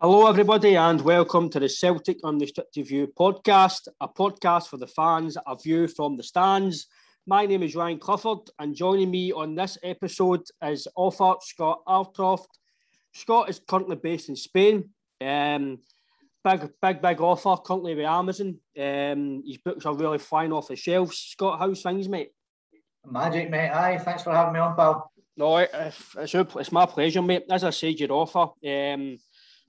Hello everybody and welcome to the Celtic Unrestricted View podcast, a podcast for the fans, a view from the stands. My name is Ryan Clifford and joining me on this episode is author Scott Alcroft. Scott is currently based in Spain. Big author, currently with Amazon. His books are really flying off the shelves. Scott, how's things, mate? Magic, mate. Aye, thanks for having me on, pal. No, it's my pleasure, mate. As I said, your author.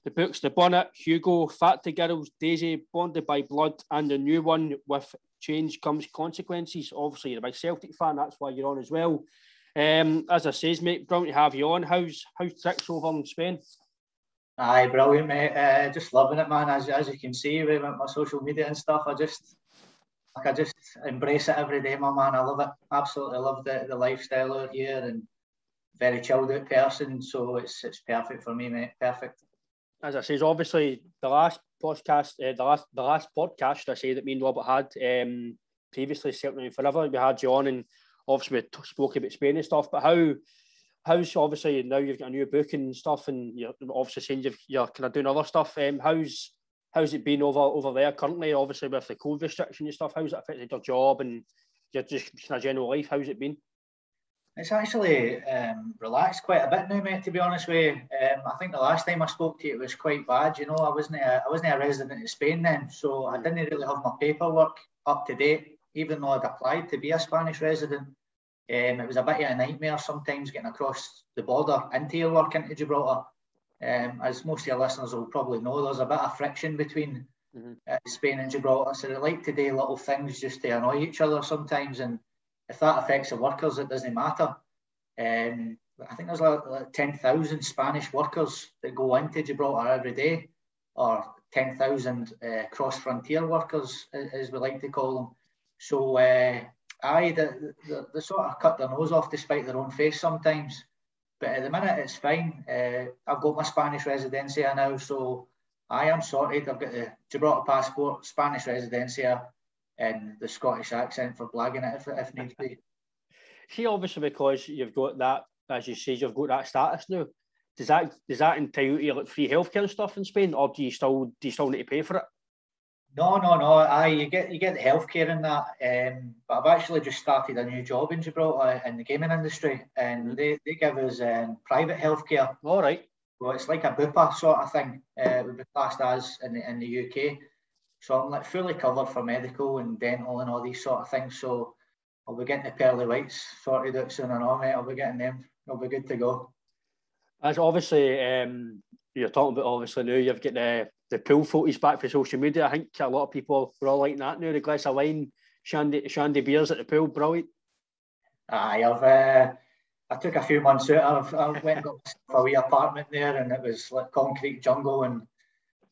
The books, The Bonnet, Hugo, Factory Girls, Daisy, Bonded by Blood, and the new one, With Change Comes Consequences. Obviously, you're a big Celtic fan, that's why you're on as well. As I says, mate, brilliant to have you on. How's tricks over in Spain? Aye, brilliant, mate. Just loving it, man. As you can see with my social media and stuff, I just embrace it every day, my man. I love it. Absolutely love the lifestyle out here and very chilled out person. So it's perfect for me, mate. Perfect. As I says, obviously the last podcast I say that me and Robert had previously, certainly forever, we had you on and obviously we spoke about Spain and stuff. But how's obviously now you've got a new book and stuff, and you're obviously saying you're kind of doing other stuff. How's it been over there currently? Obviously with the COVID restriction and stuff, how's it affected your job and your just kind of general life? How's it been? It's actually relaxed quite a bit now, mate, to be honest with you. I think the last time I spoke to you, it was quite bad. You know, I wasn't a resident of Spain then, so I didn't really have my paperwork up to date, even though I'd applied to be a Spanish resident. It was a bit of a nightmare sometimes getting across the border into your work into Gibraltar. As most of your listeners will probably know, there's a bit of friction between Spain and Gibraltar, so they like to do little things just to annoy each other sometimes, and if that affects the workers, it doesn't matter. I think there's like 10,000 Spanish workers that go into Gibraltar every day, or 10,000 cross-frontier workers, as we like to call them. So, they sort of cut their nose off to spite their own face sometimes. But at the minute, it's fine. I've got my Spanish residencia now, so I am sorted. I've got the Gibraltar passport, Spanish residencia, and the Scottish accent for blagging it if needs be. See, obviously, because you've got that, as you say, you've got that status now. Does that entitle you like free healthcare and stuff in Spain, or do you still need to pay for it? No. Aye, you get the healthcare in that. But I've actually just started a new job in Gibraltar in the gaming industry, and they give us private healthcare. All right. Well, it's like a bupa sort of thing. It would be classed as in the UK. So I'm like fully covered for medical and dental and all these sort of things. So I'll be getting the pearly whites sorted out soon and all, mate. I'll be getting them. I'll be good to go. As obviously, you're talking about obviously now you've got the pool photos back for social media. I think a lot of people were all like that now. The glass of wine, shandy beers at the pool, brilliant. Aye, I took a few months out. I went and got a wee apartment there, and it was like concrete jungle, and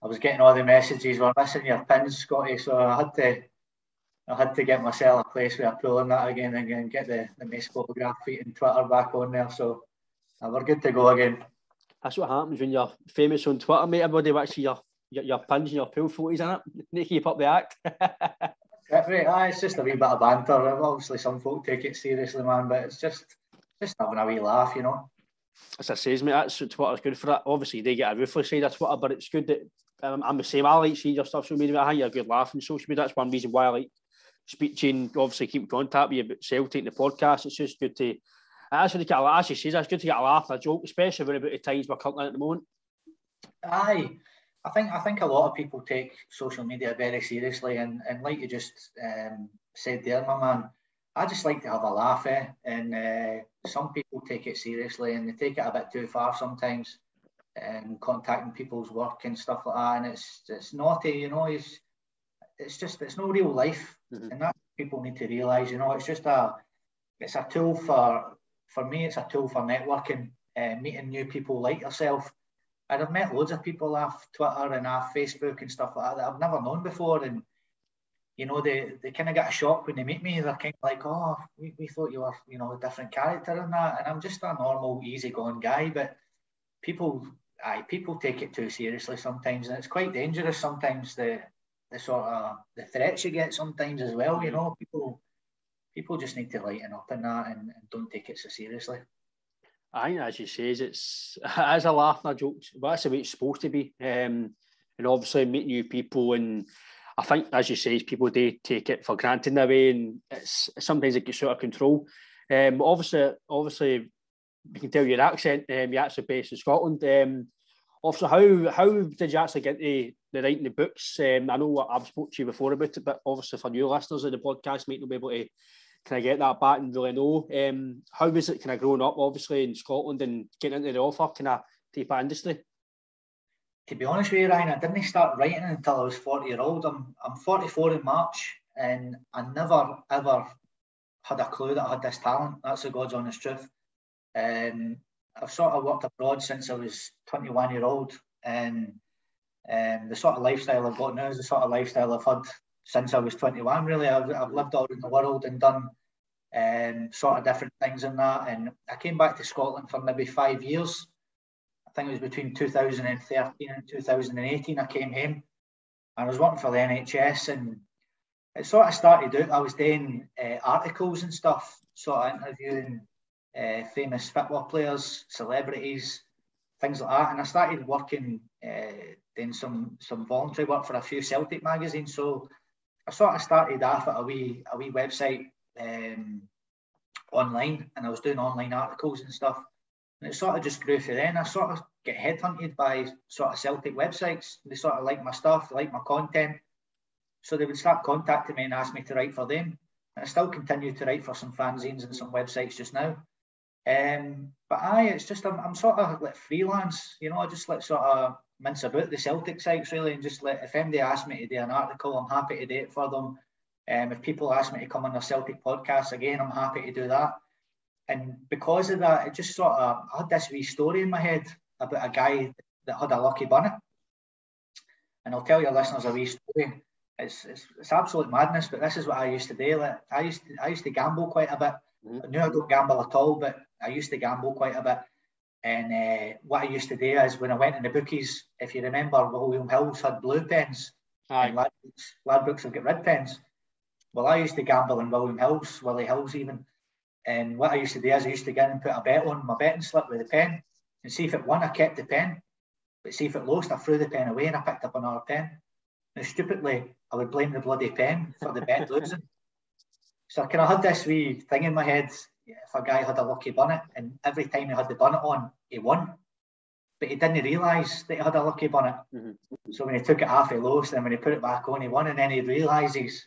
I was getting all the messages, we're missing your pins, Scotty, so I had to get myself a place with a pool and that again and get the nice photograph feed and Twitter back on there, so we're good to go again. That's what happens when you're famous on Twitter, mate. Everybody wants to see your pins and your pool photos in it. You need to keep up the act. It's just a wee bit of banter. Obviously some folk take it seriously, man, but it's just having a wee laugh, you know. As I says, mate, that's what Twitter's good for that. Obviously, they get a ruthless side of Twitter, but it's good that I'm the same. I like seeing your stuff social media. I think you're a good laugh on social media. That's one reason why I like speaking. Obviously, keep in contact with you about Celtic and the podcast. It's just good to. Actually, as you say, it's good to get a laugh and a joke, especially about the times we're currently at the moment. Aye, I think a lot of people take social media very seriously, and like you just said there, my man. I just like to have a laugh, and some people take it seriously and they take it a bit too far sometimes, contacting people's work and stuff like that, and it's naughty, you know. It's no real life, and that people need to realise, you know. It's a tool for me. It's a tool for networking, meeting new people like yourself. And I've met loads of people off Twitter and off Facebook and stuff like that I've never known before, and you know, they kind of get a shock when they meet me. They're kind of like, oh, we thought you were, you know, a different character and that. And I'm just a normal, easygoing guy. But people take it too seriously sometimes. And it's quite dangerous sometimes, the sort of the threats you get sometimes as well. You know, people just need to lighten up in that and don't take it so seriously. I think, as you say, it's as a laugh and a joke, but that's the way it's supposed to be. And obviously meet new people, and I think, as you say, people do take it for granted in a way, and it's sometimes it gets out of control. Obviously, you can tell your accent. You're actually based in Scotland. Also, how did you actually get the writing the books? I know I've spoken to you before about it, but obviously for new listeners of the podcast, might not be able to kind of get that back and really know. How was it kind of growing up, obviously in Scotland, and getting into the author kind of type of industry? To be honest with you, Ryan, I didn't start writing until I was 40-year-old. I'm 44 in March, and I never ever had a clue that I had this talent. That's the God's honest truth. I've sort of worked abroad since I was 21-year-old, and the sort of lifestyle I've got now is the sort of lifestyle I've had since I was 21. Really, I've lived all around the world and done sort of different things in that. And I came back to Scotland for maybe 5 years. I think it was between 2013 and 2018 I came home, and I was working for the NHS, and it sort of started out, I was doing articles and stuff, sort of interviewing famous football players, celebrities, things like that. And I started working, doing some voluntary work for a few Celtic magazines. So I sort of started off at a wee website online, and I was doing online articles and stuff. And it sort of just grew from then. I sort of get headhunted by sort of Celtic websites. They sort of like my stuff, they like my content. So they would start contacting me and ask me to write for them. And I still continue to write for some fanzines and some websites just now. But it's just, I'm sort of like freelance, you know, I just like sort of mince about the Celtic sites really, and just like, if anybody asks me to do an article, I'm happy to do it for them. If people ask me to come on a Celtic podcast, again, I'm happy to do that. And because of that, it just sort of, I had this wee story in my head about a guy that had a lucky bonnet. And I'll tell your listeners a wee story. It's absolute madness, but this is what I used to do. Like, I used to gamble quite a bit. I knew I don't gamble at all, but I used to gamble quite a bit. And what I used to do is, when I went in the bookies, if you remember, William Hills had blue pens. Aye. And Ladbrokes have got red pens. Well, I used to gamble in William Hills, Willie Hills even. And what I used to do is, I used to get in and put a bet on my betting slip with the pen, and see if it won, I kept the pen. But see if it lost, I threw the pen away and I picked up another pen. Now, stupidly, I would blame the bloody pen for the bet losing. So I kind of had this wee thing in my head, if a guy had a lucky bonnet, and every time he had the bonnet on, he won. But he didn't realise that he had a lucky bonnet. Mm-hmm. So when he took it off, he lost, and when he put it back on, he won. And then he realises,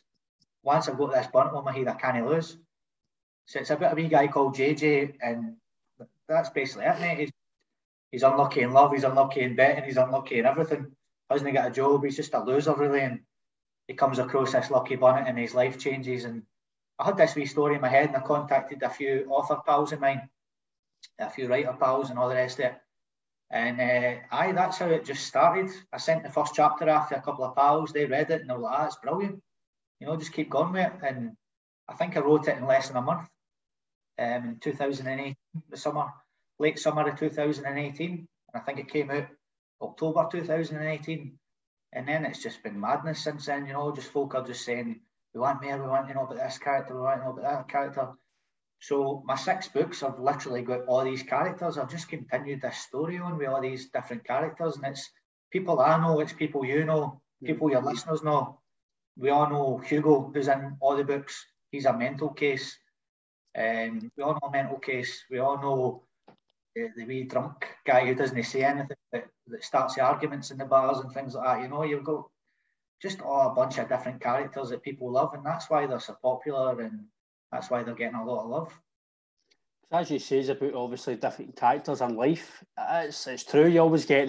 once I've got this bonnet on my head, I can't lose. So it's about a wee guy called JJ, and that's basically it, mate. He's unlucky in love, he's unlucky in betting, he's unlucky in everything. Hasn't got a job, he's just a loser really, and he comes across this lucky bonnet and his life changes. And I had this wee story in my head, and I contacted a few author pals of mine, a few writer pals and all the rest of it. And that's how it just started. I sent the first chapter off to a couple of pals, they read it and they were like, it's brilliant. You know, just keep going with it. And I think I wrote it in less than a month, in 2018, late summer of 2018. And I think it came out October 2018. And then it's just been madness since then, you know, just folk are just saying, we want more, we want to know about this character, we want to know about that character. So my 6 books have literally got all these characters. I've just continued this story on with all these different characters, and it's people I know, it's people you know, people your listeners know. We all know HUGO, who's in all the books. He's a mental case. And we all know a mental case. We all know the wee drunk guy who doesn't say anything, that starts the arguments in the bars and things like that. You know, you've got just a bunch of different characters that people love, and that's why they're so popular, and that's why they're getting a lot of love. As you say about obviously different characters in life, it's true. You always get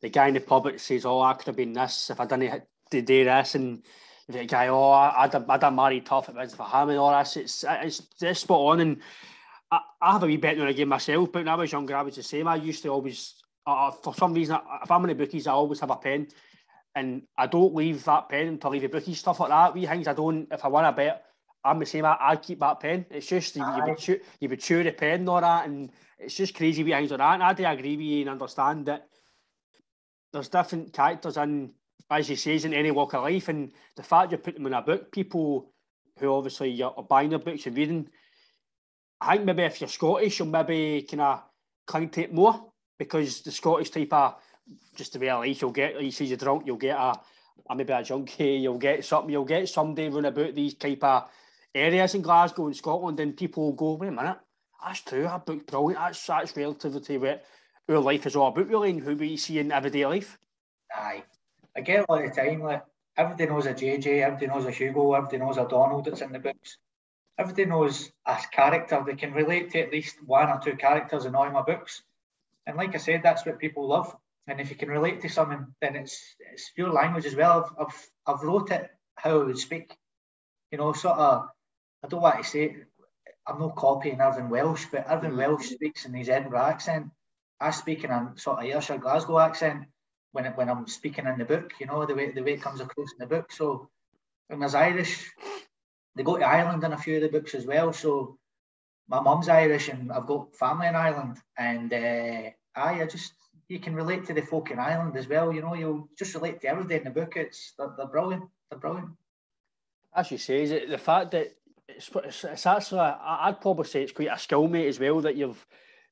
the guy in the pub that says, "Oh, I could have been this if I didn't do this," and the guy, "Oh, I'd have married tough if it was for him," and all this. It's spot on. And I have a wee bet on a game myself, but when I was younger, I was the same. I used to always, for some reason, if I'm in the bookies, I always have a pen. And I don't leave that pen until I leave the bookies, stuff like that. Wee things I don't, if I want to bet, I'm the same, I keep that pen. It's just, you would chew the pen and all that, and it's just crazy wee things like that. And I do agree with you and understand that there's different characters in, as you say, in any walk of life. And the fact you put them in a book, people who obviously are buying their books and reading, I think maybe if you're Scottish, you'll maybe kind of cling to it more, because the Scottish type of, just the way of life, you'll get, like you say, you're drunk, you'll get maybe a junkie, you'll get somebody running about these type of areas in Glasgow and Scotland, and people will go, wait a minute, that's true, that book's brilliant, that's relative to what our life is all about, really, and who we see in everyday life. Aye. I get it all the time, like, everybody knows a JJ, everybody knows a Hugo, everybody knows a Donald that's in the books. Everybody knows a character. They can relate to at least one or two characters in all my books. And like I said, that's what people love. And if you can relate to something, then it's your language as well. I've wrote it how I would speak. You know, sort of, I don't want to say it, I'm not copying Irving Welsh, but Irving Welsh speaks in his Edinburgh accent. I speak in a sort of Ayrshire, Glasgow accent when I'm speaking in the book, you know, the way it comes across in the book. So when there's Irish, they go to Ireland in a few of the books as well. So my mum's Irish and I've got family in Ireland. And you can relate to the folk in Ireland as well. You know, you'll just relate to everything in the book. They're brilliant. They're brilliant. As you say, is it the fact that it's actually, I'd probably say it's quite a skill, mate, as well, that you've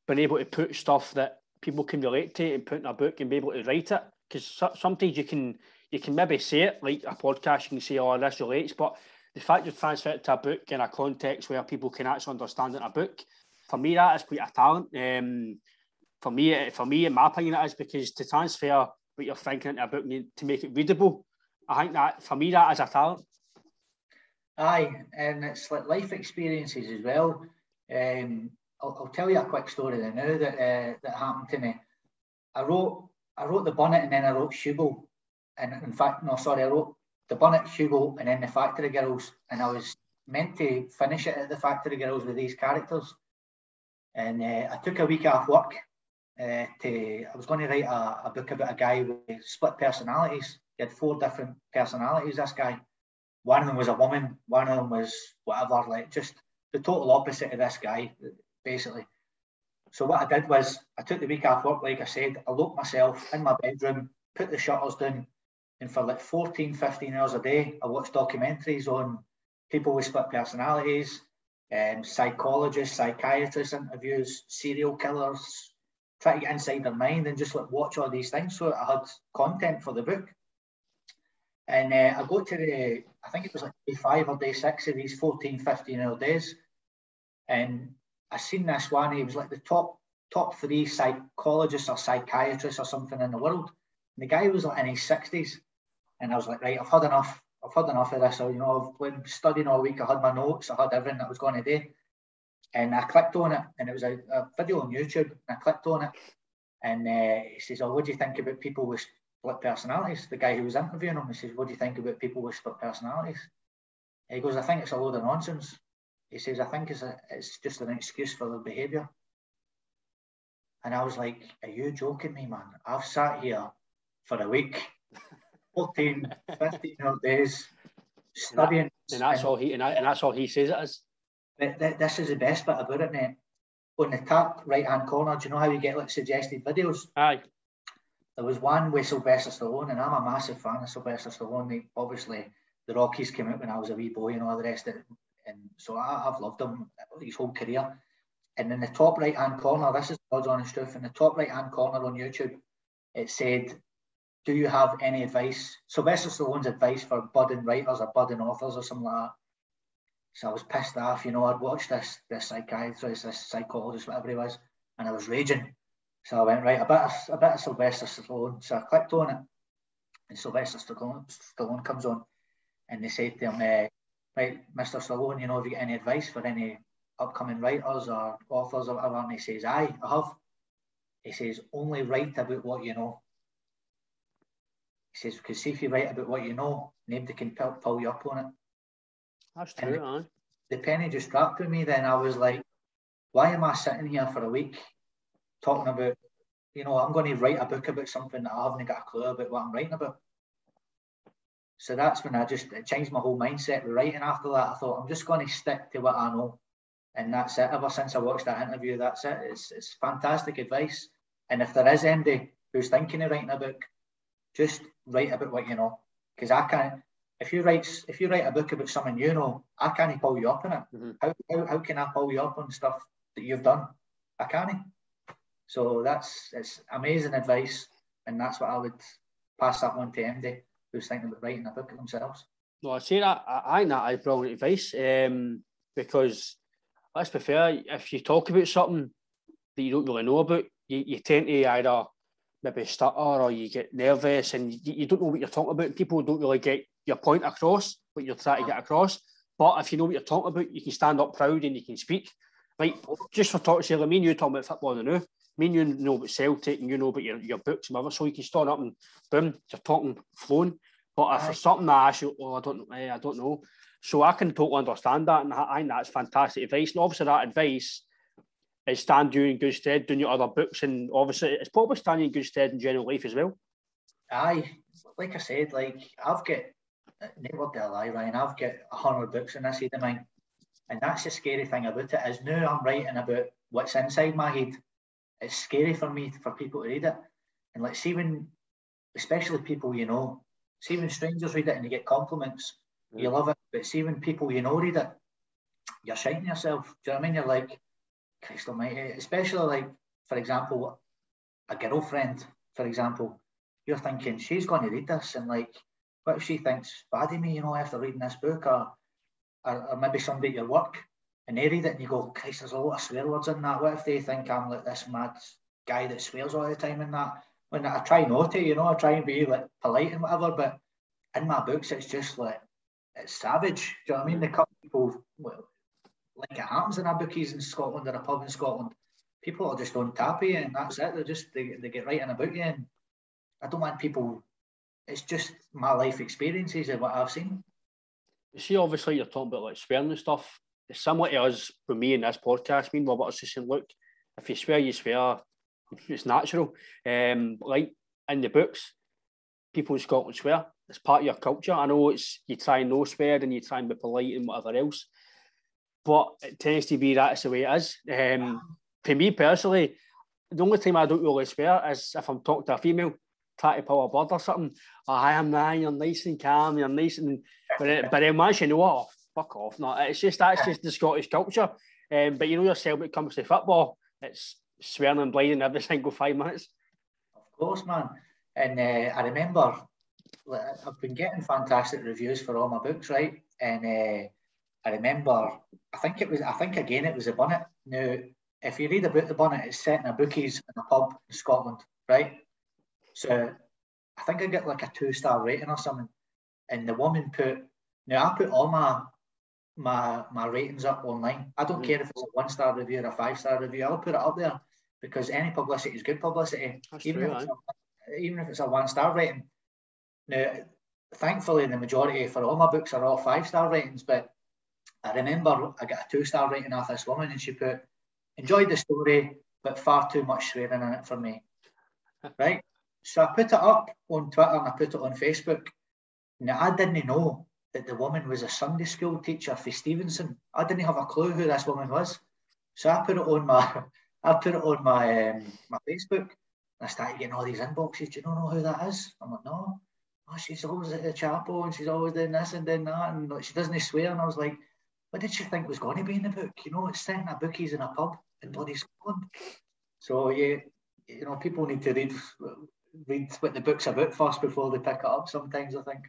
been able to put stuff that people can relate to and put in a book and be able to write it. Because sometimes you can maybe say it, like a podcast, you can say, oh, this relates, but the fact you transfer it to a book in a context where people can actually understand it in a book, for me, that is quite a talent. For me, in my opinion, it is, because to transfer what you're thinking into a book to make it readable, I think that, for me, that is a talent. Aye, and it's like life experiences as well. I'll tell you a quick story now that happened to me. I wrote The Bonnet and then I wrote HUGO. And in fact, no, sorry, I wrote The Bonnet, HUGO, and then The Factory Girls. And I was meant to finish it at The Factory Girls with these characters. And I took a week off work. I was going to write a book about a guy with split personalities. He had 4 different personalities, this guy. One of them was a woman, one of them was whatever, like just the total opposite of this guy, basically. So what I did was, I took the week off work, like I said, I locked myself in my bedroom, put the shutters down, and for like 14, 15 hours a day, I watched documentaries on people with split personalities, psychologists, psychiatrists interviews, serial killers, try to get inside their mind and just like watch all these things. So I had content for the book. And I got to I think it was like day 5 or day 6 of these 14, 15 hour days. And I seen this one, he was like the top 3 psychologists or psychiatrists or something in the world. And the guy was like in his 60s. And I was like, right, I've had enough of this. So, you know, I've been studying all week, I had my notes, I had everything that I was going to do. And I clicked on it, and it was a video on YouTube, and I clicked on it. And he says, oh, what do you think about people with split personalities? The guy who was interviewing him, he says, what do you think about people with split personalities? And he goes, I think it's a load of nonsense. He says, I think it's just an excuse for their behaviour. And I was like, are you joking me, man? I've sat here for a week, 14, 15 days, studying. And that's all he says it is. This is the best bit about it, mate. On the top right-hand corner, do you know how you get like suggested videos? Aye. There was one with Sylvester Stallone, and I'm a massive fan of Sylvester Stallone. Obviously, the Rockies came out when I was a wee boy and all the rest of it. And so I've loved him his whole career. And in the top right-hand corner, this is God's honest truth, in the top right-hand corner on YouTube, it said, do you have any advice? Sylvester Stallone's advice for budding writers or budding authors or something like that. So I was pissed off, you know, I'd watched this psychiatrist, this psychologist, whatever he was, and I was raging. So I went, right, a bit of Sylvester Stallone. So I clicked on it, and Sylvester Stallone comes on, and they say to him, right, Mr. Stallone, you know, have you got any advice for any upcoming writers or authors or whatever? And he says, aye, I have. He says, only write about what you know. He says, because see if you write about what you know, nobody can pull you up on it. That's true, man. The penny just dropped with me then. I was like, why am I sitting here for a week talking about, you know, I'm going to write a book about something that I haven't got a clue about what I'm writing about. So that's when it changed my whole mindset with writing. After that, I thought, I'm just going to stick to what I know. And that's it. Ever since I watched that interview, that's it. It's fantastic advice. And if there is anybody who's thinking of writing a book, just write about what you know. Because I can't. If you write a book about something you know, I can't pull you up on it. Mm-hmm. How can I pull you up on stuff that you've done? I can't. So it's amazing advice, and that's what I would pass that on to MD who's thinking about writing a book themselves. No, I say that I think that is brilliant advice, because let's be fair, if you talk about something that you don't really know about, you tend to either maybe stutter or you get nervous and you don't know what you're talking about. People don't really get your point across, what you're trying to get across. But if you know what you're talking about, you can stand up proud and you can speak. Like, just for talking to you, me and you talking about football now. Me and you know about Celtic and you know about your books and whatever, so you can stand up and boom, you're talking flowing. But if there's something I ask you, I don't know. So I can totally understand that, and I think that's fantastic advice. And obviously that advice is stand you in good stead doing your other books, and obviously it's probably standing in good stead in general life as well. Aye, like I said, like I've got, never tell a lie, Ryan, I've got 100 books in this head of mine. And that's the scary thing about it, is now I'm writing about what's inside my head. It's scary for me, for people to read it. And like, see when, especially people you know, see when strangers read it and you get compliments, you love it. But see when people you know read it, you're shiting yourself. Do you know what I mean? You're like, Christ almighty. Especially like, for example, a girlfriend, for example, you're thinking, she's going to read this, and like, what if she thinks bad of me, you know, after reading this book, or maybe somebody at your work, and they read it and you go, Christ, there's a lot of swear words in that. What if they think I'm like this mad guy that swears all the time in that? When I try not to, you know, I try and be like polite and whatever, but in my books, it's just like, it's savage. Do you know what I mean? They cut people, well, like it happens in our bookies in Scotland or a pub in Scotland. People are just on tap you, and that's it. They get right in about you, and I don't want people. It's just my life experiences of what I've seen. You see, obviously, you're talking about like swearing and stuff. It's similar to us, for me in this podcast. Me and Robert are just saying, look, if you swear, you swear. It's natural. Like in the books, people in Scotland swear. It's part of your culture. I know it's you try and no swear and you try and be polite and whatever else, but it tends to be that's the way it is. For me personally, the only time I don't really swear is if I'm talking to a female, try to pull a bird or something. Oh, I am now, you're nice and calm, you're nice and... But then once you know, oh, fuck off. No, it's just, that's just the Scottish culture. But you know yourself when it comes to football, it's swearing and blinding every single 5 minutes. Of course, man. And I remember, I've been getting fantastic reviews for all my books, right? And I remember, I think it was the Bonnet. Now, if you read about the Bonnet, it's set in a bookies in a pub in Scotland, right? So I think I get like a 2-star rating or something. And the woman put, now I put all my ratings up online. I don't care if it's a 1-star review or a 5-star review. I'll put it up there because any publicity is good publicity. Even if it's a 1-star rating. Now, thankfully, the majority for all my books are all 5-star ratings, but I remember I got a 2-star rating off this woman, and she put, enjoyed the story, but far too much swearing in it for me. Right? So I put it up on Twitter and I put it on Facebook. Now, I didn't know that the woman was a Sunday school teacher for Stevenson. I didn't have a clue who this woman was. So I put it on my my Facebook. And I started getting all these inboxes. Do you know who that is? I'm like, no. Oh, she's always at the chapel and she's always doing this and doing that, and like, she doesn't swear. And I was like, what did she think was going to be in the book? You know, it's sitting at bookies in a pub in bloody Scotland. So you know, people need to read what the book's about first before they pick it up sometimes, I think.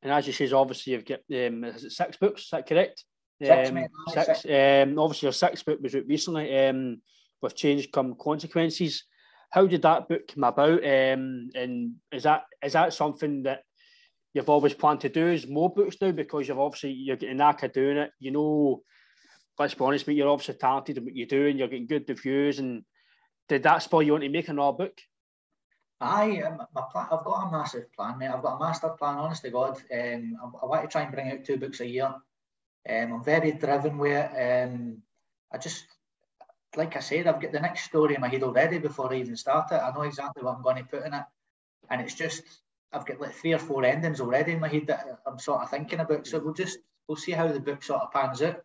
And as you say, obviously you've got is it 6 books, is that correct? 6, mate. 6. Obviously your 6th book was out recently, with Change Come Consequences. How did that book come about? And is that something that you've always planned to do, is more books now, because you're getting knack of doing it? You know, let's be honest, but you're obviously talented in what you do and you're getting good reviews. And did that spur you on to make another book? My plan, I've got a massive plan, mate. I've got a master plan, honest to God. I want to try and bring out 2 books a year. I'm very driven with it. I just, like I said, I've got the next story in my head already before I even start it. I know exactly what I'm going to put in it. And it's just, I've got like 3 or 4 endings already in my head that I'm sort of thinking about. So we'll see how the book sort of pans out.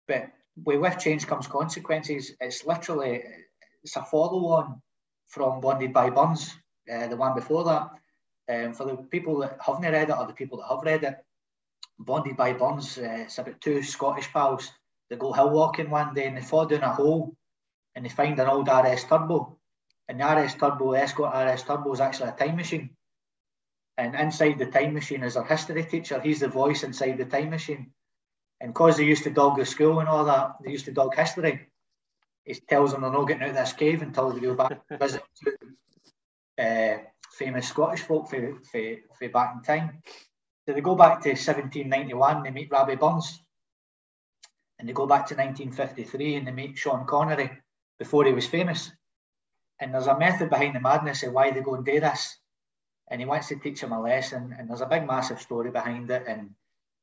But with Change Comes Consequences, it's a follow-on from Bonded by Buns, the one before that. For the people that haven't read it, or the people that have read it, Bonded by Buns, it's about 2 Scottish pals that go hill walking one day and they fall down a hole and they find an old RS Turbo. And the RS Turbo, the Escort RS Turbo, is actually a time machine. And inside the time machine is our history teacher. He's the voice inside the time machine. And because they used to dog the school and all that, they used to dog history. He tells them they're not getting out of this cave until they go back and visit famous Scottish folk for back in time. So they go back to 1791, they meet Robbie Burns. And they go back to 1953 and they meet Sean Connery before he was famous. And there's a method behind the madness of why they go and do this. And he wants to teach him a lesson. And there's a big, massive story behind it. And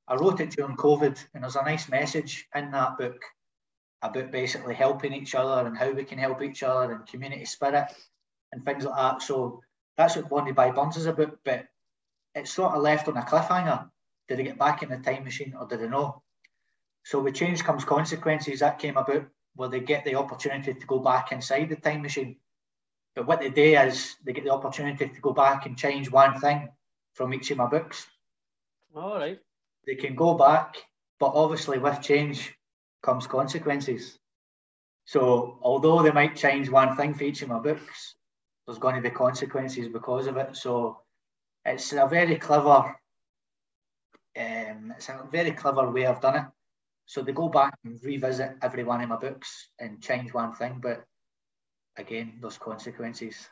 I wrote it during COVID. And there's a nice message in that book about basically helping each other and how we can help each other and community spirit and things like that. So that's what Bonded by Burns is about. But it's sort of left on a cliffhanger. Did they get back in the time machine or did they not? So with Change Comes Consequences, that came about where they get the opportunity to go back inside the time machine. But what they do is they get the opportunity to go back and change one thing from each of my books. All right. They can go back, but obviously with change comes consequences. So although they might change one thing for each of my books, there's going to be consequences because of it. So it's a very clever, way I've done it. So they go back and revisit every one of my books and change one thing, but again, there's consequences.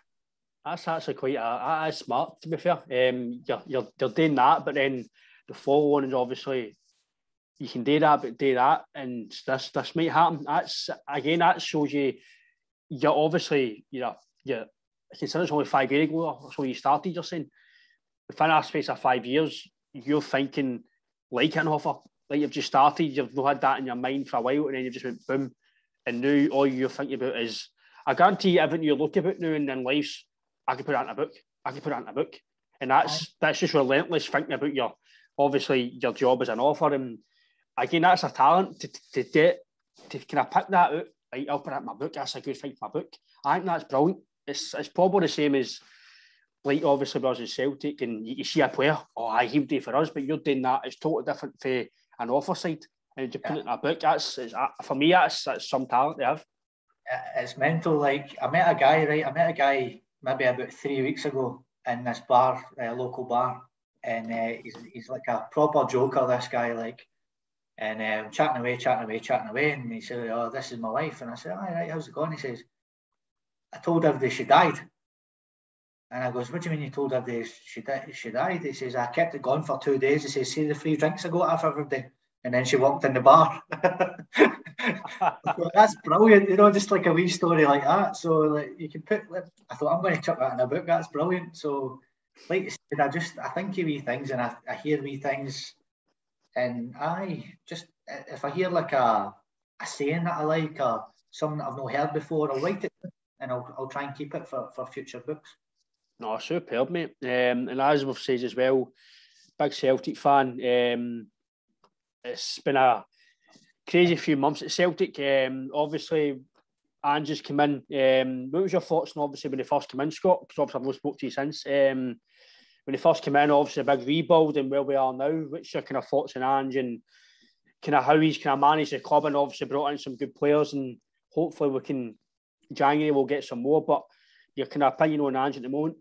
That's actually quite smart, to be fair. You're doing that, but then the follow-on is obviously you can do that, but do that, and this might happen. That shows you're obviously consider it's only 5 years ago, so you started. You're saying within a space of 5 years, you're thinking like an author, like you've just started. You've not had that in your mind for a while, and then you just went boom, and now all you're thinking about is. I guarantee everything you look about now and in life, I could put that in a book. And that's just relentless thinking about your job as an author. And again, that's a talent to kind of pick that out. Right, I'll put that in my book. That's a good thing for my book. I think that's brilliant. It's probably the same as like obviously when I was in Celtic and you see a player, he'll do for us, but you're doing that. It's totally different for an author side. And you put it in a book. For me, that's some talent they have. It's mental. Like I met a guy maybe about 3 weeks ago in this bar, local bar, and he's like a proper joker, this guy, like, and chatting away, and he said, "Oh, this is my wife," and I said, "All right, how's it going?" He says, "I told everybody she died," and I goes, "What do you mean you told everybody she died?" He says, "I kept it going for 2 days." He says, "See the free drinks I got off everybody." And then she walked in the bar. That's brilliant, just like a wee story like that. So like you can put. I thought I'm going to chuck that in a book. That's brilliant. So, like you said, I think of wee things and I hear wee things, and if I hear like a saying that I like or something that I've not heard before, I'll write it and I'll try and keep it for future books. No, superb, mate. And as we've said as well, big Celtic fan. It's been a crazy few months at Celtic. Obviously, Ange's come in. What was your thoughts on obviously when he first came in, Scott? Because obviously I've not spoke to you since. When he first came in, obviously a big rebuild and where we are now. What's your kind of thoughts on Ange and kind of how he's kind of managed the club and obviously brought in some good players and hopefully January we'll get some more. But your kind of opinion on Ange at the moment?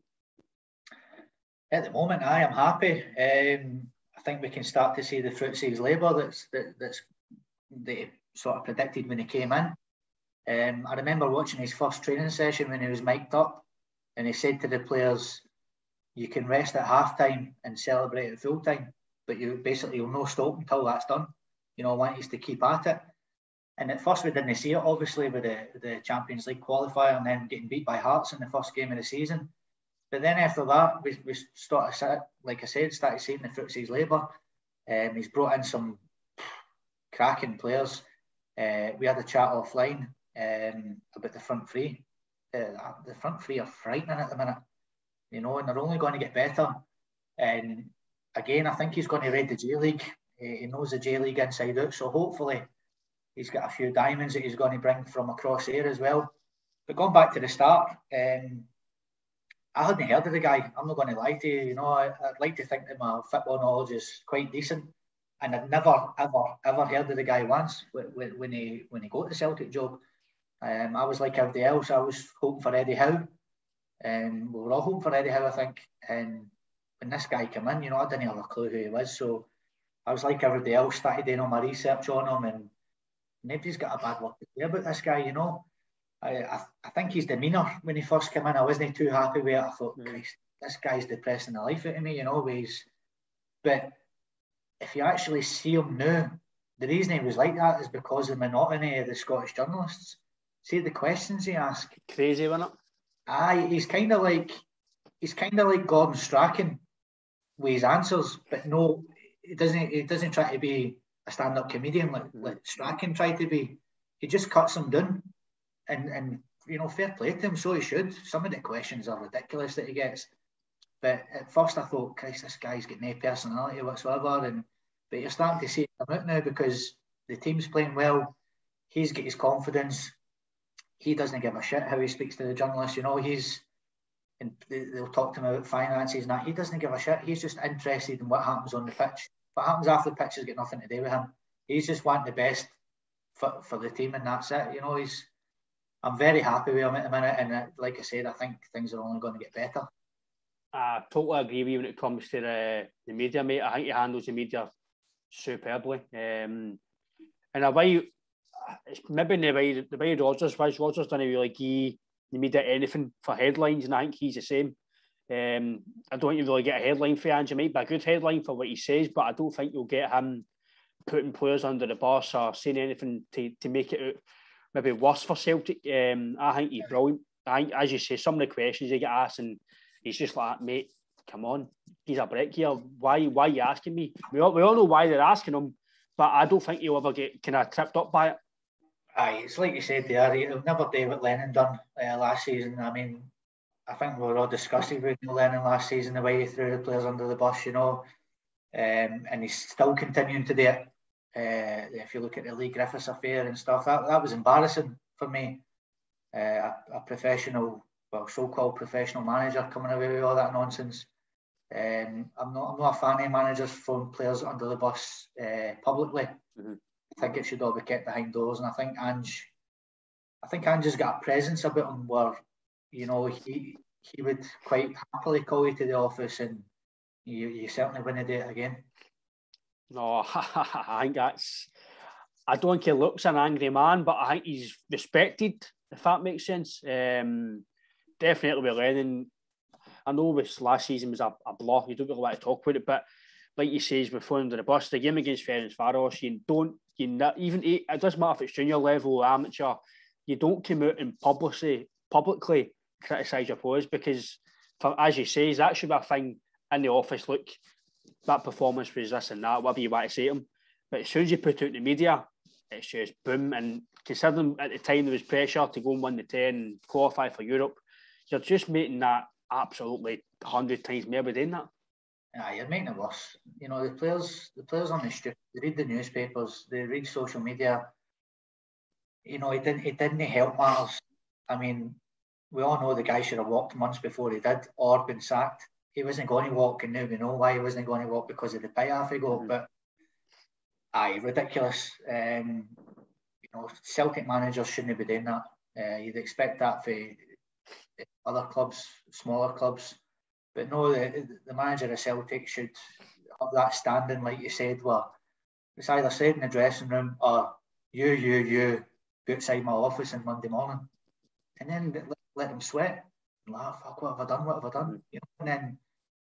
At the moment, I am happy. I think we can start to see the fruits of his labour that's they sort of predicted when he came in. I remember watching his first training session when he was mic'd up, and he said to the players, "You can rest at half-time and celebrate at full-time, but you'll not stop until that's done. I want you to keep at it." And at first we didn't see it, obviously, with the Champions League qualifier and then getting beat by Hearts in the first game of the season. But then after that, we started, like I said, started seeing the fruits of his labour. He's brought in some cracking players. We had a chat offline about the front three. The front three are frightening at the minute, and they're only going to get better. And again, I think he's going to read the J League. He knows the J League inside out, so hopefully he's got a few diamonds that he's going to bring from across here as well. But going back to the start, I hadn't heard of the guy. I'm not going to lie to you. I'd like to think that my football knowledge is quite decent, and I'd never, ever heard of the guy once when he got the Celtic job. I was like everybody else. I was hoping for Eddie Howe. and we were all hoping for Eddie Howe, I think. And when this guy came in, I didn't have a clue who he was. So I was like everybody else, started doing all my research on him, and nobody's got a bad word to say about this guy. I think his demeanour when he first came in, I wasn't too happy with it. I thought, Christ, this guy's depressing the life out of me, But if you actually see him now, the reason he was like that is because of the monotony of the Scottish journalists. See the questions he asks. Crazy, wasn't it? Aye, he's kind of like Gordon Strachan with his answers, but no, he doesn't try to be a stand-up comedian like Strachan tried to be. He just cuts them down, and fair play to him, so he should. Some of the questions are ridiculous that he gets, but at first I thought, Christ, this guy's got no personality whatsoever, but you're starting to see it come out now because the team's playing well. He's got his confidence. He doesn't give a shit how he speaks to the journalists. And they'll talk to him about finances and that. He doesn't give a shit. He's just interested in what happens on the pitch. What happens after the pitch has got nothing to do with him. He's just wanting the best for the team, and that's it. I'm very happy with him at the minute, and like I said, I think things are only going to get better. I totally agree with you when it comes to the media, mate. I think he handles the media superbly. In a way, it's maybe in the way Rodgers was. Rodgers didn't really give the media anything for headlines, and I think he's the same. I don't think you really get a headline for Ange. It might be a good headline for what he says, but I don't think you'll get him putting players under the bus or saying anything to make it out maybe worse for Celtic. I think he's brilliant. I think, as you say, some of the questions he get asked, and he's just like, mate, come on, he's a brick here. Why are you asking me? We all know why they're asking him, but I don't think he'll ever get kind of tripped up by it. Aye, it's like you said there, he'll never do what Lennon done last season. I mean, I think we were all disgusted with Lennon last season, the way he threw the players under the bus, and he's still continuing to do it. If you look at the Lee Griffiths affair and stuff, that was embarrassing for me. A professional, so-called professional manager coming away with all that nonsense. I'm not a fan of managers throwing players under the bus publicly. Mm-hmm. I think it should all be kept behind doors, and I think Ange has got a presence about him where, he would quite happily call you to the office, and you certainly wouldn't do it again. No, I think I don't think he looks an angry man, but I think he's respected, if that makes sense. Definitely with Lennon. I know this last season was a blur. You don't really want to talk about it, but like you say, we're thrown under the bus. The game against Ferencváros, it doesn't matter if it's junior level or amateur, you don't come out and publicly criticise your players, because, as you say, that should be a thing in the office. Look, that performance was this and that, whatever you want to say to them. But as soon as you put it out in the media, it's just boom. And considering at the time there was pressure to go and win the 10 and qualify for Europe, you're just making that absolutely 100 times more by doing that. Yeah, you're making it worse. The players on the street, they read the newspapers, they read social media. It didn't help matters. I mean, we all know the guy should have walked months before he did, or been sacked. He wasn't going to walk, and now we know why he wasn't going to walk, because of the pay off he got. Mm-hmm. But ridiculous. Celtic managers shouldn't be doing that. You'd expect that for other clubs, smaller clubs. But no, the manager of Celtic should have that standing, like you said, where it's either said in the dressing room or you go outside my office on Monday morning, and then let them sweat and laugh. Fuck, what have I done? And then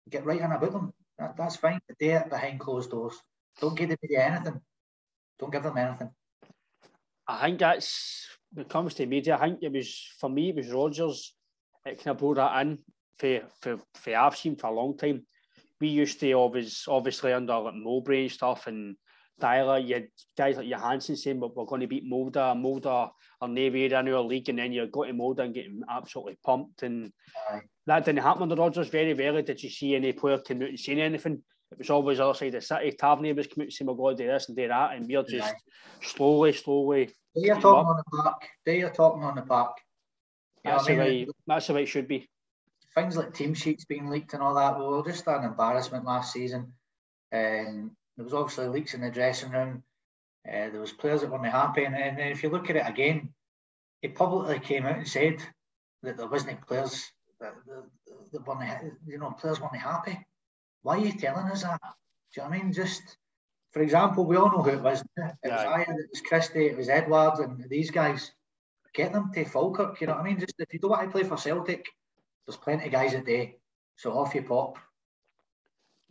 get right in about them. That's fine. But do it behind closed doors. Don't give them anything. Don't give them anything. I think that's, when it comes to media, I think it was Rodgers. It kind of brought that in for I've seen for a long time. We used to obviously under like Mowbray and stuff, and Tyler, you had guys like Johansson saying, but we're going to beat Molde are navy in our league, and then you got to Molde and getting absolutely pumped, and that didn't happen under Rodgers. Very rarely did you see any player come out and saying anything. It was always the other side of the city. Tavernier was coming out and saying, we're going to do this and do that, and we're just slowly. They're talking on the park. That's the way it should be. Things like team sheets being leaked and all that were just an embarrassment last season. There was obviously leaks in the dressing room. There was players that weren't happy, and if you look at it again, he publicly came out and said that there wasn't players players weren't happy. Why are you telling us that? Do you know what I mean? Just, for example, we all know who it was. It was Ian, it was Christie, it was Edward, and these guys. Get them to Falkirk, you know what I mean? Just if you don't want to play for Celtic, there's plenty of guys that do. So off you pop.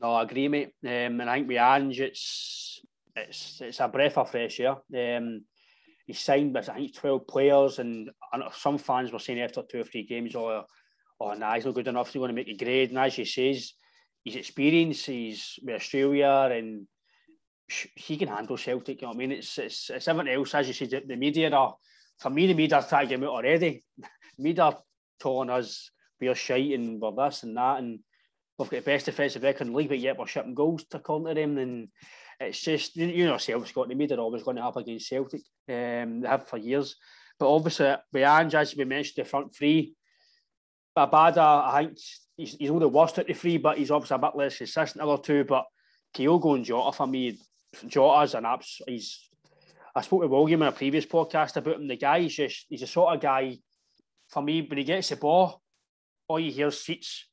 No, I agree, mate. And I think with Ange, it's a breath of fresh air. He signed with, I think, 12 players, and some fans were saying after 2 or 3 games, oh, nah, he's not good enough, he's going to make a grade. And as he says, he's experienced, he's with Australia, and he can handle Celtic, you know what I mean? It's everything else, as you said, the media are, for me, the media are trying to get him out already. The media are telling us we're shite and we're this and that, and we've got the best defensive record in the league, but yet we're shipping goals to according to them. And it's just, you know, Scott, the media are always going to have against Celtic. They have for years. But obviously, with Ange, as we mentioned, the front three, Abada, I think he's not the worst at the three, but he's obviously a bit less consistent than the other two. But Kyogo and Jota, for me, Jota's an I spoke to William in a previous podcast about him. The guy is just, he's a sort of guy, for me, when he gets the ball, all you hear is seats,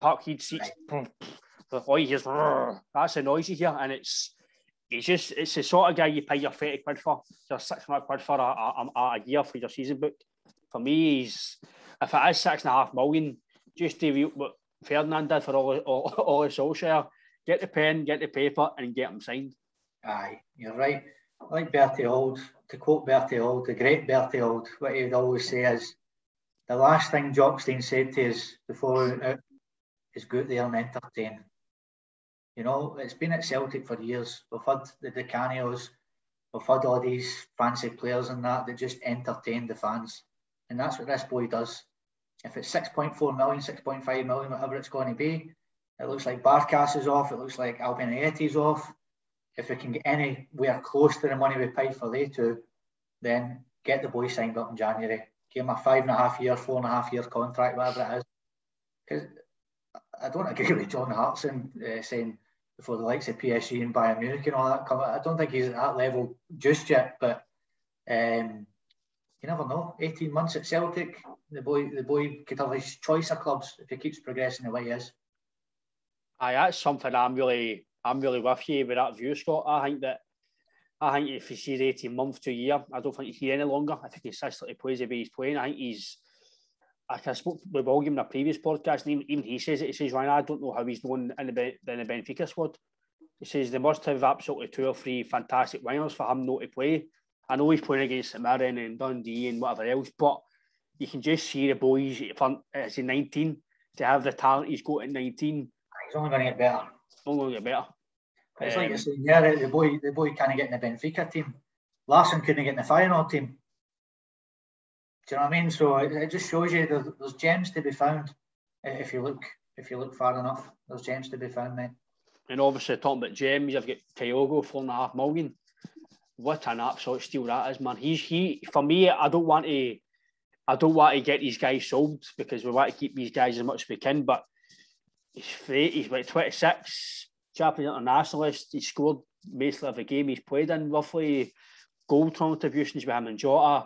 Parkhead seats, all you hear is, that's the noise you hear, and it's the sort of guy you pay your 30 quid for, your 600 quid for a year for your season book. For me, if it is 6.5 million, just do what Ferdinand did for all his Solskjaer, get the pen, get the paper, and get him signed. Aye, you're right. Like Bertie Auld, to quote Bertie Auld, the great Bertie Auld, what he would always say is, the last thing Jockstein said to us before we went out is go out there and entertain. You know, it's been at Celtic for years. We've had the Di Canios, we've had all these fancy players and that just entertain the fans. And that's what this boy does. If it's 6.4 million, 6.5 million, whatever it's going to be, it looks like Barkas is off, it looks like Albinetti is off. If we can get anywhere close to the money we paid for they two, then get the boy signed up in January. Give him a 5.5 year, 4.5 year contract, whatever it is. Because I don't agree with John Hartson saying before the likes of PSG and Bayern Munich and all that come. I don't think he's at that level just yet, but you never know. 18 months at Celtic, the boy could have his choice of clubs if he keeps progressing the way he is. Aye, that's something I'm really with you with that view, Scott. I think if he sees 18 months to a year, I don't think he's here any longer. I think he's still plays the way he's playing. I think I spoke with William in a previous podcast, and even he says it. He says, Ryan, I don't know how he's known in the Benfica squad. He says they must have absolutely 2 or 3 fantastic wingers for him not to play. I know he's playing against St Mirren and Dundee and whatever else, but you can just see the boys as he's 19 to have the talent he's got at 19. He's only going to get better. Only going to get better. It's like you're saying, yeah, the boy can't get in the Benfica team. Larson couldn't get in the Feyenoord team. Do you know what I mean? So it just shows you there's gems to be found if you look far enough. There's gems to be found, mate. And obviously, talking about gems, you've got Kyogo, 4.5 million. What an absolute steal that is, man. He for me, I don't want to get these guys sold because we want to keep these guys as much as we can. But he's about 26. Champions internationalist. He scored basically every game he's played in, roughly goal contributions with him and Jota.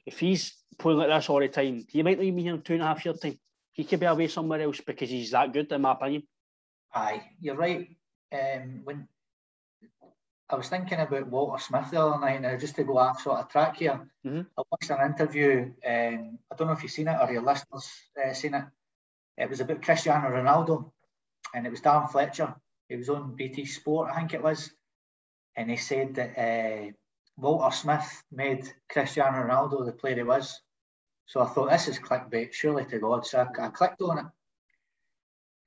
If he's playing like this all the time, he might leave me here in 2.5 years' time. He could be away somewhere else because he's that good, in my opinion. Aye, you're right. When I was thinking about Walter Smith the other night, now just to go off sort of track here, I watched an interview, I don't know if you've seen it or your listeners seen it. It was about Cristiano Ronaldo, and it was Dan Fletcher. He was on BT Sport, I think it was, and he said that Walter Smith made Cristiano Ronaldo the player he was. So I thought, this is clickbait, surely to God. So I clicked on it.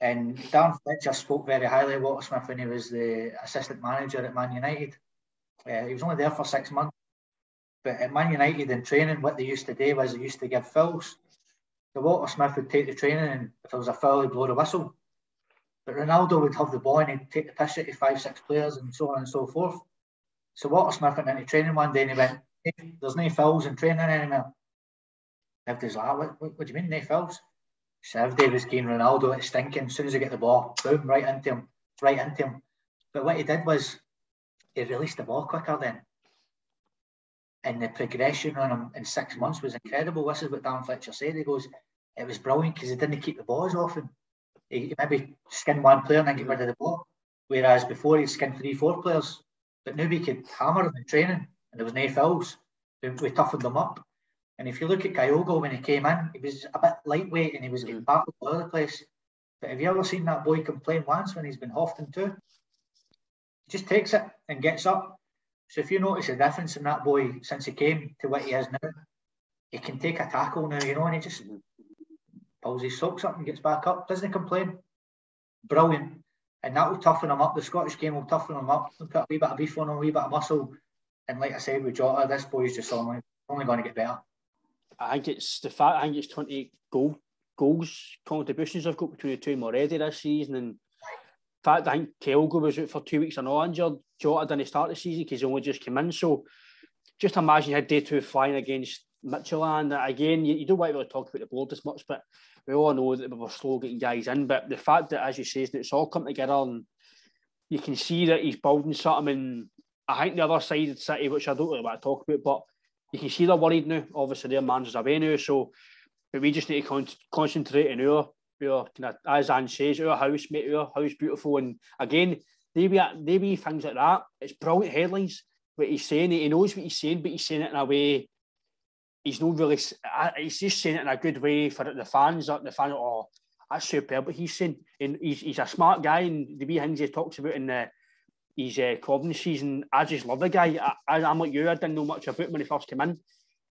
And Dan Fletcher spoke very highly of Walter Smith when he was the assistant manager at Man United. He was only there for 6 months. But at Man United in training, what they used to do was they used to give fouls. So Walter Smith would take the training, and if there was a foul, he'd blow the whistle. But Ronaldo would have the ball and he'd take the piss out of 5-6 players and so on and so forth. So Walter Smith went into training one day and he went, hey, there's no fouls in training anymore. Everybody's like, what do you mean, no fouls? So everybody was getting Ronaldo, it's stinking. As soon as he get the ball, boom, right into him. But what he did was he released the ball quicker then. And the progression on him in 6 months was incredible. This is what Dan Fletcher said. He goes, it was brilliant because he didn't keep the balls off him. He maybe skinned one player and then get rid of the ball. Whereas before he'd skinned 3-4 players. But now we could hammer them in training and there was no fouls. We toughened them up. And if you look at HUGO when he came in, he was a bit lightweight and he was getting battled all over the place. But have you ever seen that boy complain once when he's been huffed in two? He just takes it and gets up. So if you notice a difference in that boy since he came to what he is now, he can take a tackle now, you know, and he just pulls his socks up and gets back up, doesn't complain. Brilliant. And that will toughen him up. The Scottish game will toughen him up. Put a wee bit of beef on him, a wee bit of muscle. And like I said with Jota, this boy's just only going to get better. I think it's 28 goals contributions I've got between the two of them already this season. And in fact, I think Kelgo was out for 2 weeks and all injured. Jota didn't start the season because he only just came in. So just imagine you had day two flying against Midtjylland. Again, you don't want to really talk about the board as much, but we all know that we were slow getting guys in. But the fact that, as you say, that it's all come together and you can see that he's building something. And I think the other side of the City, which I don't really want to talk about, but you can see they're worried now. Obviously, their manager's away now, so but we just need to concentrate on our kind of, as Anne says, our house, make our house beautiful. And again, they be things like that. It's brilliant headlines. What he's saying, he knows what he's saying, but he's saying it in a way. He's not really. He's just saying it in a good way for the fans. The fans, oh, that's superb. But he's saying, and he's a smart guy, and the wee things he talks about in his Cobden season, I just love the guy. I'm like you. I didn't know much about him when he first came in.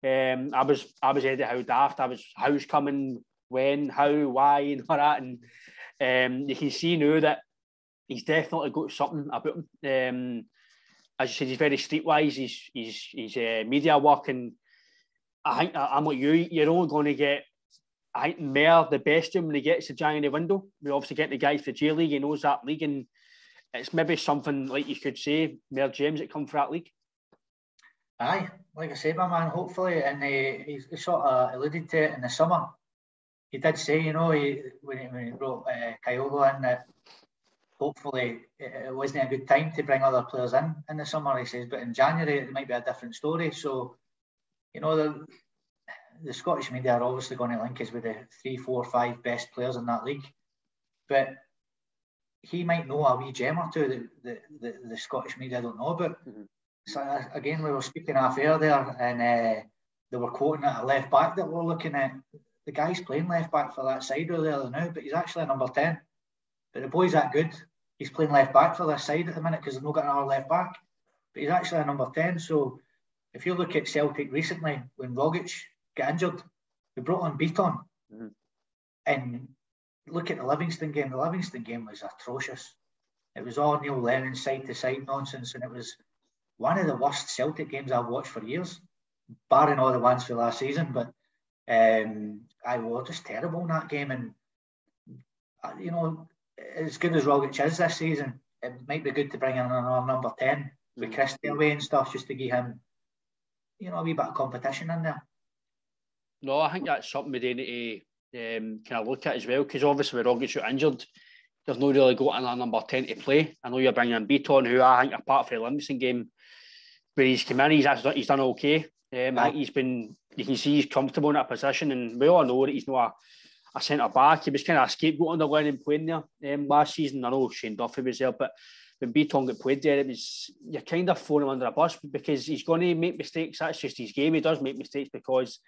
I was headed how daft. I was how's coming, when, how, why, and all that. And you can see now that he's definitely got something about him. As you said, he's very streetwise. He's media work, and I think I'm like you. You're only going to get, I think, Mayor the best of him when he gets to January window. We obviously get the guy for the J League. He knows that league, and it's maybe something like you could say, Mayor James that come for that league. Aye, like I said, my man, hopefully, and he sort of alluded to it in the summer. He did say, you know, when he brought Kyogo in, that hopefully it wasn't a good time to bring other players in the summer, he says, but in January it might be a different story. So, you know, the Scottish media are obviously going to link us with the 3, 4, 5 best players in that league. But he might know a wee gem or two that the Scottish media don't know about. Mm-hmm. So again, we were speaking off air there, and they were quoting at a left back that we're looking at. The guy's playing left back for that side over there now, but he's actually a number 10. But the boy's that good. He's playing left back for this side at the minute because they've not got another left back. But he's actually a number 10. So if you look at Celtic recently, when Rogic got injured, we brought on Beaton. Mm-hmm. And look at the Livingston game. The Livingston game was atrocious. It was all Neil Lennon side-to-side nonsense, and it was one of the worst Celtic games I've watched for years, barring all the ones for last season. But I was just terrible in that game. And, you know, as good as Rogic is this season, it might be good to bring in another number 10 with Christie away and stuff, just to give him, you know, a wee bit of competition in there. No, I think that's something we need to kind of look at as well, because obviously with Rogic injured, there's no really got another number 10 to play. I know you're bringing in Beaton, who I think, apart from the Livingston game, where he's come in, he's done okay. I think you can see he's comfortable in that position, and we all know that he's not a centre back. He was kind of a scapegoat on the line and playing there last season. I know Shane Duffy was there, but when Beaton got played there, you're kind of throwing him under a bus because he's going to make mistakes. That's just his game. He does make mistakes because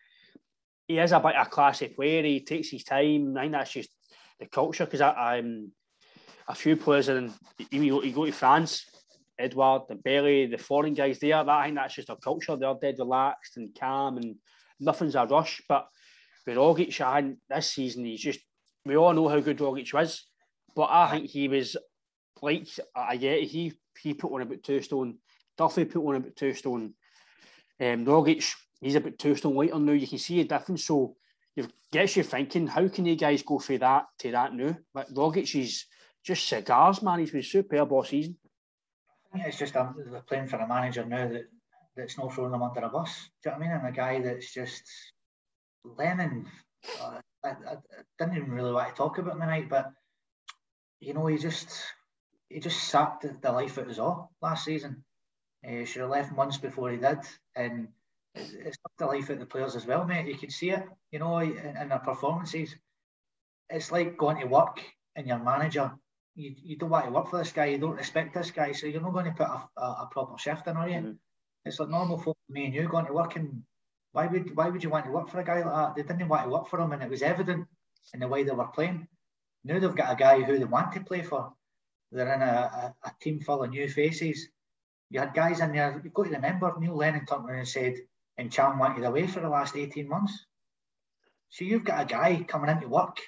he is a bit of a classy player. He takes his time. I think that's just the culture, because a few players, and you go to France, Edward and Bailey, the foreign guys there, I think that's just their culture. They're dead relaxed and calm, and nothing's a rush. But with Rogic, I think this season, we all know how good Rogic was, but I think he was like, he put on about 2 stone. Duffy put on about 2 stone. Rogic, he's about 2 stone lighter now. You can see a difference. So it gets you thinking, how can you guys go from that to that now? Like, Rogic is just cigars, man. He's been superb all season. I think it's just they're playing for a manager now that's not throwing them under a bus. Do you know what I mean? And a guy that's just Lennon. I didn't even really want to talk about him tonight, but you know, he just sacked the life out of us all last season. He should have left months before he did, and it's up to life at the players as well, mate. You can see it, you know, in their performances. It's like going to work and your manager, you don't want to work for this guy, you don't respect this guy, so you're not going to put a proper shift in, are you? It's like normal folk, me and you, going to work, and why would you want to work for a guy like that? They didn't want to work for him, and it was evident in the way they were playing. Now they've got a guy who they want to play for. They're in a team full of new faces. You had guys in there, you've got to remember, Neil Lennon turned around and said, and Cham wanted away for the last 18 months. So you've got a guy coming into work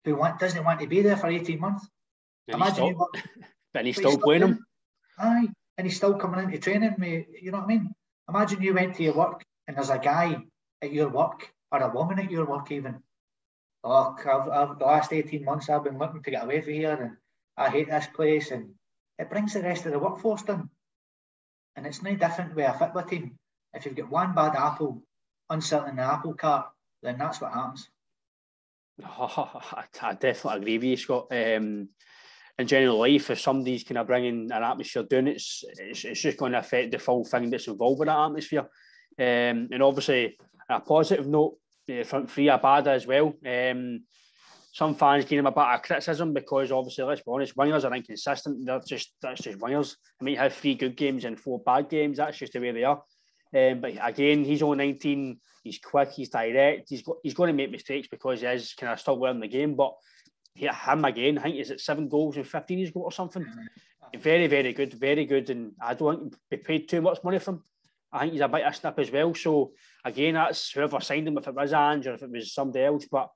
who doesn't want to be there for 18 months. And imagine he's still playing him. Aye, and he's still coming into training, mate. You know what I mean? Imagine you went to your work and there's a guy at your work, or a woman at your work even. Oh, I've the last 18 months I've been looking to get away from here, and I hate this place, and it brings the rest of the workforce down. And it's no different with a football team. If you've got one bad apple uncertain in the apple cart, then that's what happens. Oh, I definitely agree with you, Scott. In general life, if somebody's kind of bringing an atmosphere down, it's just going to affect the full thing that's involved with that atmosphere. And obviously, on a positive note, the front three are bad as well. Some fans give him a bit of criticism because obviously, let's be honest, wingers are inconsistent. That's just wingers. I mean, have 3 good games and 4 bad games. That's just the way they are. But again, he's only 19. He's quick. He's direct. He's going to make mistakes because he is kind of still learning the game. But him again, I think he's at 7 goals and 15 he's got or something. Very, very good. Very good. And I don't think we paid too much money for him. I think he's a bit of a snip as well. So again, that's whoever signed him, if it was Ange or if it was somebody else. But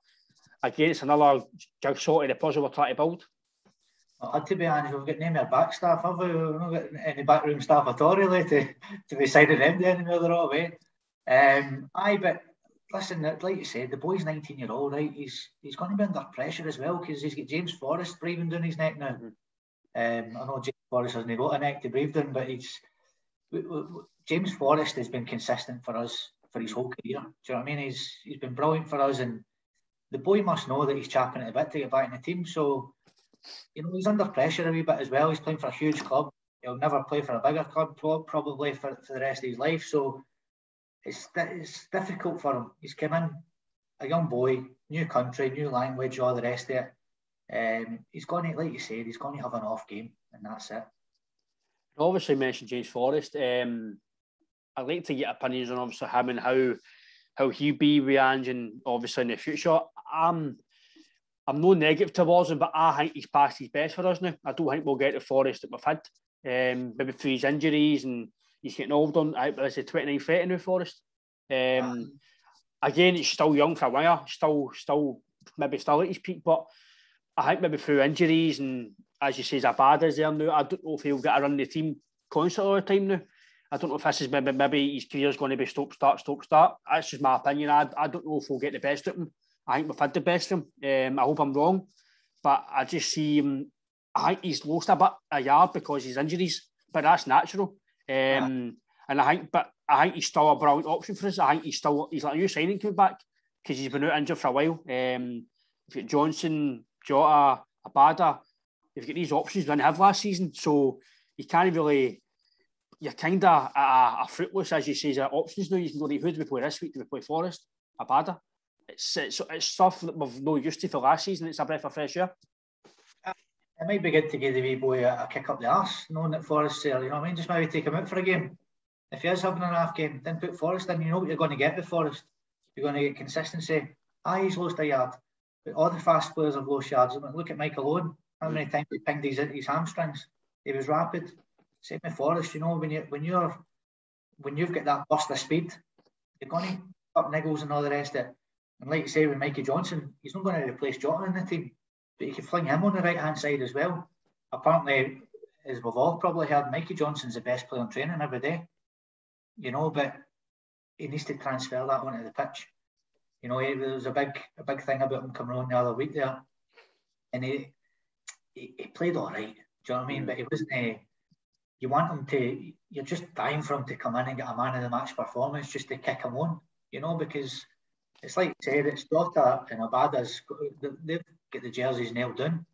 again, it's another jigsaw of the puzzle we're trying to build. Well, to be honest, we've got none of our back staff, have we? We've not got any backroom staff at all, really, to be signing them anymore. They're all away. But listen, like you said, the boy's 19-year-old, right? He's going to be under pressure as well because he's got James Forrest breathing down his neck now. I know James Forrest hasn't got a neck to breathe down, but James Forrest has been consistent for us for his whole career. Do you know what I mean? He's been brilliant for us, and the boy must know that he's chapping at a bit to get back in the team. So, you know, he's under pressure a wee bit as well. He's playing for a huge club. He'll never play for a bigger club probably for the rest of his life. So it's difficult for him. He's come in, a young boy, new country, new language, all the rest of it. He's going to, like you said, he's going to have an off game, and that's it. Obviously, mentioned James Forrest. I'd like to get opinions on obviously him and how he'll be with Ange and obviously in the future. I'm no negative towards him, but I think he's past his best for us now. I don't think we'll get the Forrest that we've had. Maybe through his injuries and he's getting older. I think it's 29, 30 now, Forrest. Again, he's still young for a winger. Still at his peak, but I think maybe through injuries and, as you say, Abada's there now. I don't know if he'll get to run the team constantly all the time now. I don't know if this is maybe his career's going to be stop, start. That's just my opinion. I don't know if we'll get the best of him. I think we've had the best of him. I hope I'm wrong. But I just see him, I think he's lost a bit a yard because of his injuries. But that's natural. And I think he's still a brilliant option for us. I think he's like a new signing coming back because he's been out injured for a while. You've got Johnson, Jota, Abada. You've got these options we didn't have last season. So you can't really... You're kind of fruitless, as you say, as options now. You can go, who do we play this week? Do we play Forrest? Abada? It's stuff that we've no used to for last season. It's a breath of fresh air. It might be good to give the wee boy a kick up the arse, knowing that Forrest's there. You know what I mean? Just maybe take him out for a game. If he is having an half game, then put Forrest in. You know what you're going to get with Forrest. You're going to get consistency. He's lost a yard. But all the fast players have lost yards. Look at Michael Owen. How many times he pinged his hamstrings? He was rapid. Same with Forrest, you know, when you've got that burst of speed, you're going to up niggles and all the rest of it. And like you say with Mikey Johnson, he's not going to replace Jota in the team, but you can fling him on the right hand side as well. Apparently, as we've all probably heard, Mikey Johnson's the best player in training every day. You know, but he needs to transfer that onto the pitch. You know, there was a big thing about him coming on the other week there, and he played all right. Do you know what I mean? But he wasn't. You want him to, you're just dying for him to come in and get a man of the match performance just to kick him on, you know, because it's like you said, it's Jota and Abada's, they've got the jerseys nailed down.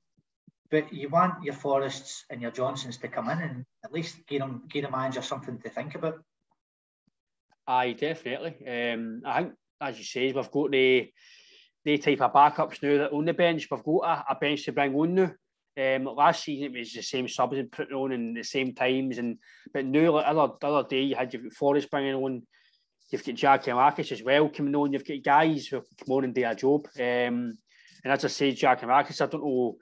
But you want your Forrests and your Johnsons to come in and at least give a manager something to think about. Aye, definitely. I think, as you say, we've got the type of backups now that on the bench. We've got a bench to bring on now. Last season it was the same subs and putting on in the same times, but now like the other day you've got Forrest bringing on, you've got Giacomakis as well coming on, you've got guys who come on and do a job. And as I say, Giacomakis, I don't know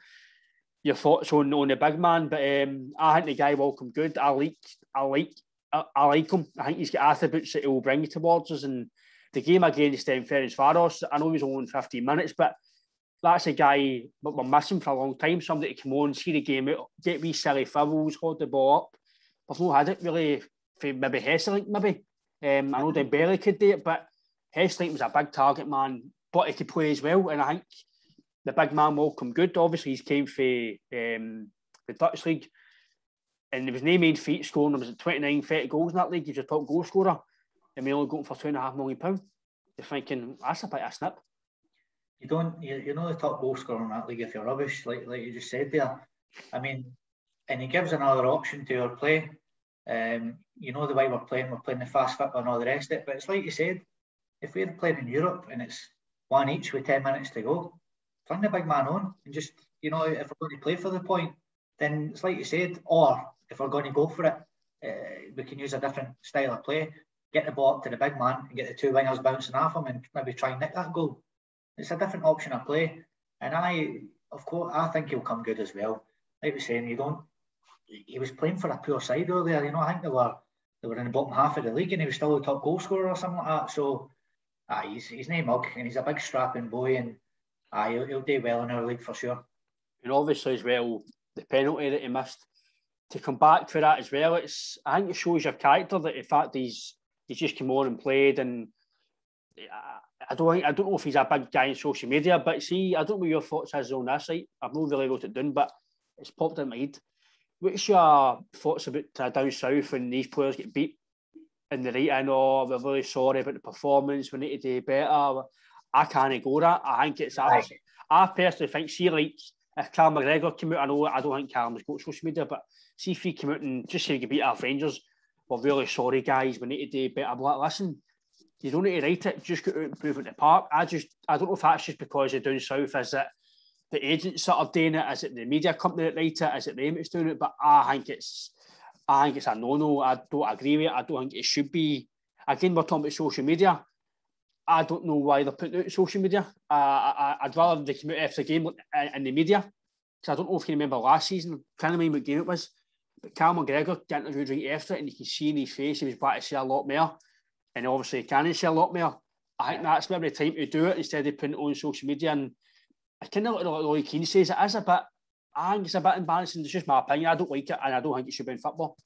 your thoughts on the big man, but I think the guy will come good. I like him. I think he's got attributes that he will bring towards us. And the game against Ferencvaros, I know he's only 15 minutes, but that's a guy we're missing for a long time. Somebody to come on, see the game out, get wee silly fouls, hold the ball up. We've not had it really for maybe Hesselink, maybe. I know Dembele could do it, but Hesselink was a big target man, but he could play as well. And I think the big man will come good. Obviously, he's came for the Dutch league, and there was no main feat scoring. There was 29, 30 goals in that league. He's a top goal scorer, and we only got him for £2.5 million. You're thinking, that's a bit of a snip. You're not the top goal scorer in that league if you're rubbish, like you just said there. I mean, and he gives another option to our play. You know the way we're playing the fast football and all the rest of it. But it's like you said, if we're playing in Europe and it's one each with 10 minutes to go, fling the big man on and just, if we're going to play for the point, then it's like you said, or if we're going to go for it, we can use a different style of play, get the ball up to the big man and get the two wingers bouncing off him and maybe try and nick that goal. It's a different option of play. And I think he'll come good as well. Like we were saying, he was playing for a poor side earlier. I think they were in the bottom half of the league and he was still the top goal scorer or something like that. So he's no mug and he's a big strapping boy and he'll do well in our league for sure. And obviously as well, the penalty that he missed, to come back for that as well, I think it shows your character that in fact he's just come on and played. And I don't know if he's a big guy in social media, but see, I don't know what your thoughts is on this. Right? I've not really wrote it down, but it's popped in my head. What's your thoughts about down south when these players get beat in the right? I know we're really sorry about the performance. We need to do better. I can't go that. I think it's. I personally think, if Callum McGregor came out, I don't think Callum's got social media, but see if he came out and just say you beat our Rangers, we're really sorry, guys. We need to do better. But listen, you don't need to write it. Just go out and prove it in the park. I don't know if that's just because you're down south. Is it the agents that are doing it? Is it the media company that write it? Is it them that's doing it? But I think it's a no-no. I don't agree with it. I don't think it should be. Again, we're talking about social media. I don't know why they're putting out social media. I'd rather they come out after the game in the media. Because I don't know if you remember last season. I can't remember what game it was. But Callum McGregor got interviewed right after it and you can see in his face he was back to say a lot more. And obviously he can say a lot more. I think that's maybe the time to do it instead of putting it on social media. And I kind of like Roy Keane says it is a bit. I think it's a bit embarrassing. It's just my opinion. I don't like it, and I don't think it should be in football.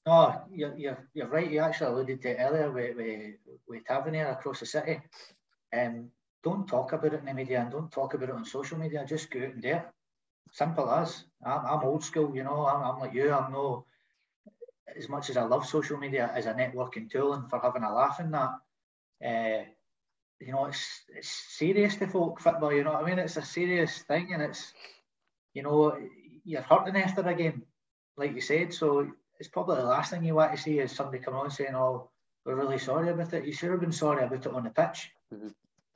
No, you're right. You actually alluded to it earlier with Tavernier across the city. Don't talk about it in the media and don't talk about it on social media. Just go out and do it. Simple as. I'm old school. I'm like you. I'm no. As much as I love social media as a networking tool and for having a laugh in that. It's serious to folk football, you know what I mean? It's a serious thing and it's, you're hurting after a game, like you said, so it's probably the last thing you want to see is somebody come on saying, oh, we're really sorry about it. You should have been sorry about it on the pitch,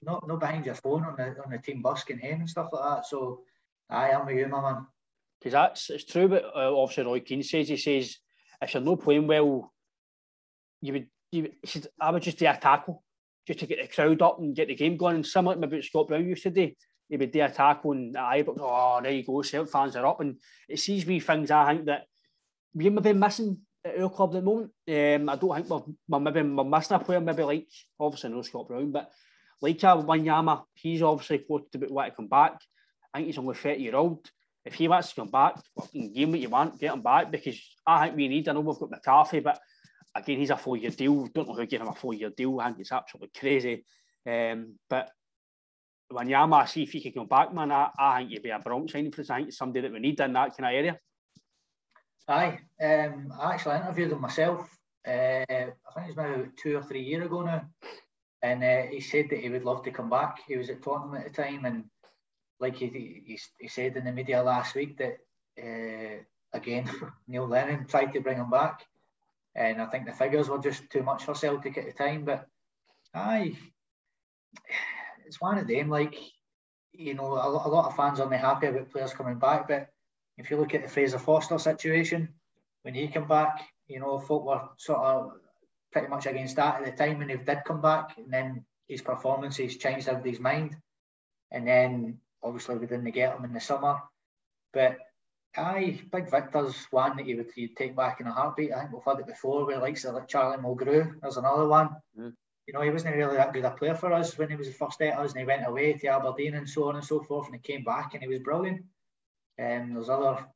not behind your phone on the team bus getting home and stuff like that. So I am with you, my man. Because it's true, but obviously Roy Keane says, if you're not playing well, I would just do a tackle, just to get the crowd up and get the game going. And similar to maybe what Scott Brown used to do, he would do a tackle and there you go, Celtic fans are up. And it's these wee things I think that we may be missing at our club at the moment. I don't think we're missing a player, maybe like, obviously no Scott Brown, but like Wanyama, he's obviously floated about wanting to come back. I think he's only 30-year-old. If he wants to come back, give him what you want, get him back, because I think we need, I know we've got McCarthy, but again, he's a 4-year deal. Don't know who gave him a 4-year deal. I think it's absolutely crazy. But Wanyama, see if he can come back, man, I think he'd be a bronze signing for us. I think it's somebody that we need in that kind of area. Aye. I actually interviewed him myself. I think it's now 2 or 3 years ago now. And he said that he would love to come back. He was at Tottenham at the time. And like he said in the media last week that, again, Neil Lennon tried to bring him back. and I think the figures were just too much for Celtic at the time. But aye, it's one of them. Like, you know, a lot of fans aren't happy about players coming back, but if you look at the Fraser Foster situation, when he came back, you know, folk were sort of pretty much against that at the time when he did come back, and then his performances changed everybody's mind, and then obviously we didn't get him in the summer. But aye, Big Victor's one that you'd take back in a heartbeat. I think we've had it before where likes of like Charlie Mulgrew. There's another one. You know, he wasn't really that good a player for us when he was first at us, and he went away to Aberdeen and so on and so forth, and he came back and he was brilliant. There's other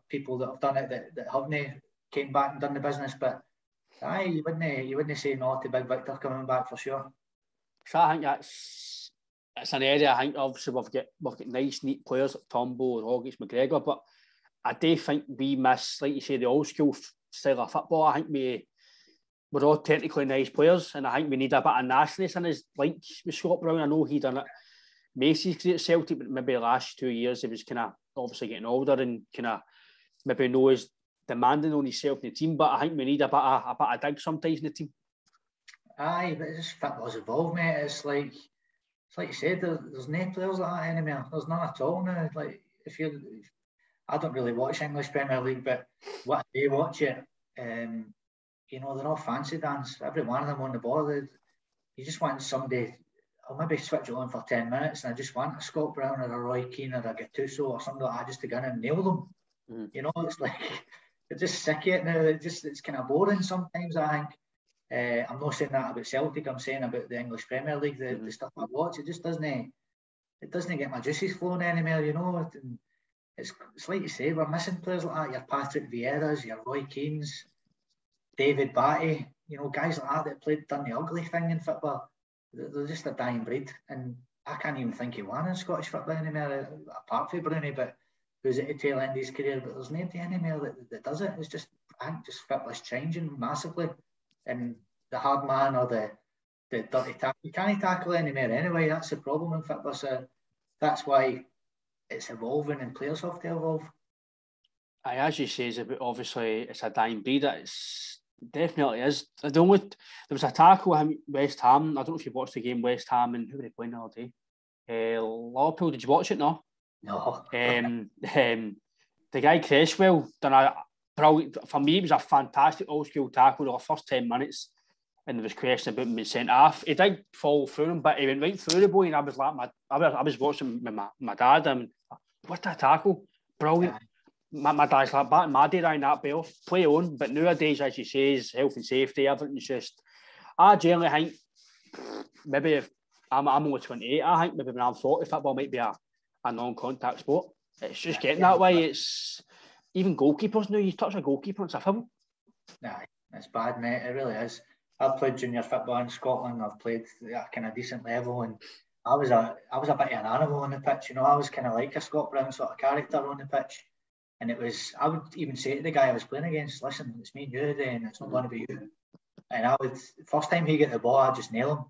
people that have done it that haven't came back and done the business, but aye, you wouldn't say no to Big Victor coming back for sure. So I think that's an area. I think obviously we've got nice, neat players like Tombo and August McGregor, but I do think we miss, like you say, the old school style of football. I think we're all technically nice players, and I think we need a bit of nastiness in his, like with Scott Brown. I know he done it Macy's at Celtic, but maybe the last 2 years he was kind of obviously getting older and kind of maybe knows demanding on himself in the team. But I think we need a bit of dig sometimes in the team. Aye, but it's just football's evolved, mate. It's like you said, there's no players like that anymore. There's none at all now. Like I don't really watch English Premier League, but what I do watch it, you know, they're all fancy dance. Every one of them on the ball. You just want somebody. I'll maybe switch it on for 10 minutes, and I just want a Scott Brown or a Roy Keane or a Gattuso or something like that just to go in and nail them. You know, it's like they're just sick of it now. It's kind of boring sometimes, I think. I'm not saying that about Celtic. I'm saying about the English Premier League, the stuff I watch. It just doesn't get my juices flowing anymore. You know, it's like you say, we're missing players like that. Your Patrick Vieira's, your Roy Keane's, David Batty. You know, guys like that done the ugly thing in football. They're just a dying breed, and I can't even think of one in Scottish football anymore, apart from Bruni, but who's at the tail end of his career. But there's nobody anymore that does it. It's just, I think, just football's changing massively, and the hard man or the dirty tackle, you can't tackle anymore anyway. That's the problem in football. So that's why it's evolving, and players have to evolve. As you say, obviously it's a dying breed. It's definitely is. There was a tackle him West Ham. I don't know if you watched the game West Ham and who were they playing the other day? Liverpool. Did you watch it? No. The guy Cresswell done a brilliant. For me, it was a fantastic old school tackle. The first 10 minutes, and there was question about him being sent off. He did fall through him, but he went right through the boy, and I was like, I was watching with my dad, and what a tackle! Brilliant. Yeah. My dad's like, back in my day, that be off, play on. But nowadays, as you say, is health and safety, everything's just. I generally think maybe if I'm only 28, I think maybe when I'm 40, football might be a non-contact sport. It's just getting that way. It's even goalkeepers now. You touch a goalkeeper, it's a foul. Nah, it's bad, mate. It really is. I've played junior football in Scotland. I've played at a kind of decent level, and I was a bit of an animal on the pitch. You know, I was kind of like a Scott Brown sort of character on the pitch. And I would even say to the guy I was playing against, listen, it's me and you today, and it's not going to be you. And first time he get the ball, I'd just nail him.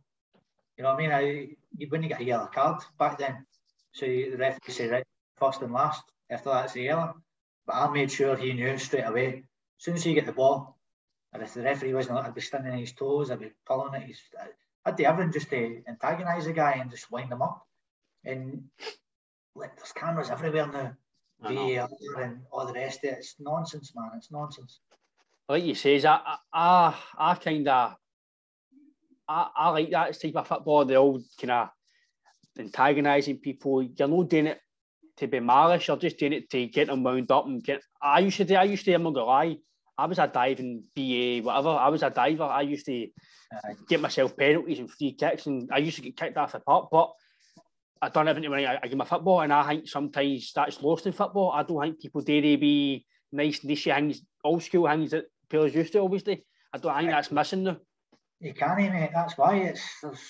You know what I mean? You wouldn't get a yellow card back then. So the referee say, right, first and last, after that it's a yellow. But I made sure he knew straight away. As soon as he get the ball, and if the referee wasn't, I'd be standing on his toes, I'd be pulling at I'd do everything just to antagonise the guy and just wind him up. And like, there's cameras everywhere now. VAR and all the rest of it. It's nonsense, man. It's nonsense. Like you say, I like that type of football, the old kind of antagonising people. You're not doing it to be malice, you're just doing it to get them wound up and get. I used to, I'm not gonna lie, I was a diving BA, whatever. I was a diver. I used to get myself penalties and free kicks, and I used to get kicked off the park, but I've done everything when I get my football, and I think sometimes that's lost in football. I don't think people dare be nice, niche things, old school things that players used to always do. I don't think that's missing now. You can't, mate. That's why there's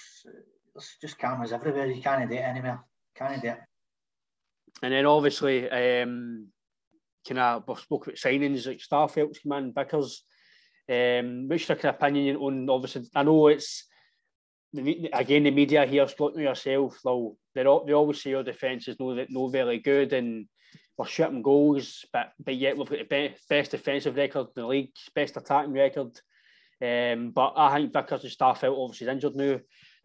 just cameras everywhere. You can't do it anymore. Can't do it. And then obviously, we've spoke about signings like Starfelt's come in, Vickers. What's your kind of opinion on, obviously, I know it's, again, the media here, Scott, yourself, they always say your defence is not very good, and we're shooting goals, but yet we've got the best defensive record in the league, best attacking record. But I think Vickers' staff out, obviously injured now,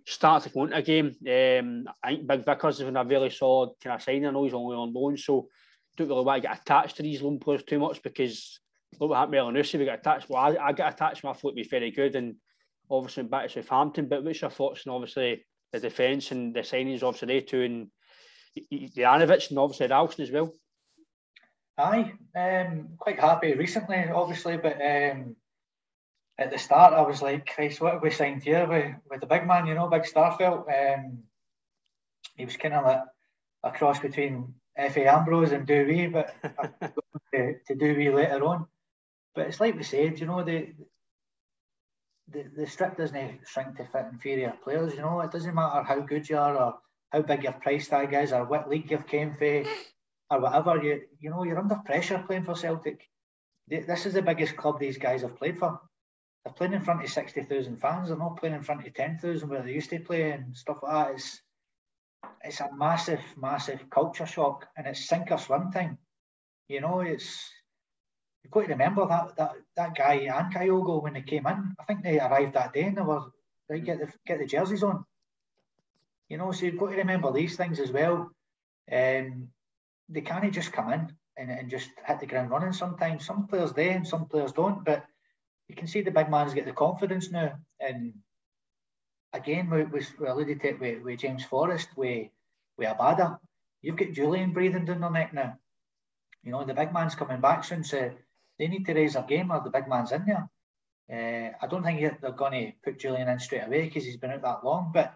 start to go into a game. I think Big Vickers has been a really solid kind of signing. I know he's only on loan, so don't really want to get attached to these loan players too much, because look what happened with Elanusi, we got attached. Well, I got attached, and I thought he was very good, and obviously back to Southampton. But what's your thoughts on obviously the defence and the signings, obviously they two, and Juranovic and obviously Ralston as well? Aye, quite happy recently, obviously, but at the start I was like, Christ, what have we signed here with the big man, you know, Big Starfelt? He was kind of like a cross between F.A. Ambrose and Dewey, but to Dewey later on. But it's like we said, you know, the strip doesn't shrink to fit inferior players, you know. It doesn't matter how good you are or how big your price tag is or what league you've came for or whatever. You know, you're under pressure playing for Celtic. This is the biggest club these guys have played for. They're playing in front of 60,000 fans. They're not playing in front of 10,000 where they used to play and stuff like that. It's a massive, massive culture shock, and it's sink or swim time. You know, you've got to remember that guy and HUGO, when they came in, I think they arrived that day and they were like, get the jerseys on. You know, so you've got to remember these things as well. They can't just come in and just hit the ground running sometimes. Some players do and some players don't, but you can see the big man's get the confidence now. And again, we alluded to it with James Forrest, with Abada. You've got Julian breathing down their neck now. You know, the big man's coming back soon, so they need to raise their game or the big man's in there. I don't think they're going to put Julian in straight away because he's been out that long, but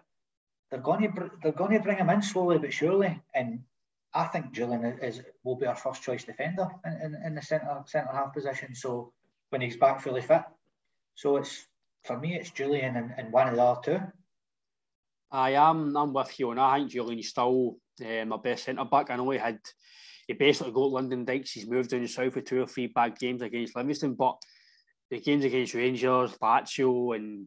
they're going to bring him in slowly but surely. And I think Julian will be our first choice defender in the centre half position. So when he's back fully fit, so for me it's Julian and one of the other two. I'm with you, and I think Julian's still my best centre back. I know he basically got London Dykes. He's moved down south with 2 or 3 bad games against Livingston, but the games against Rangers, Lazio, and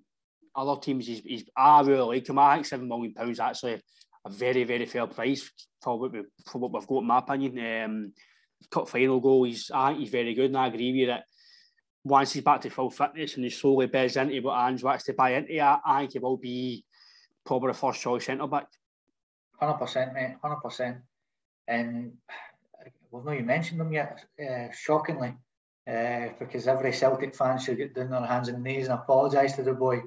other teams, I really like him. I think £7 million actually a very, very fair price for what we've got, in my opinion. Cup final goal, I think he's very good, and I agree with you that once he's back to full fitness and he slowly beds into what Ange wants to buy into, I think he will be probably the first choice centre back. 100%, mate, 100%. And we've not even mentioned them yet, shockingly, because every Celtic fan should get down their hands and knees and apologise to the boy,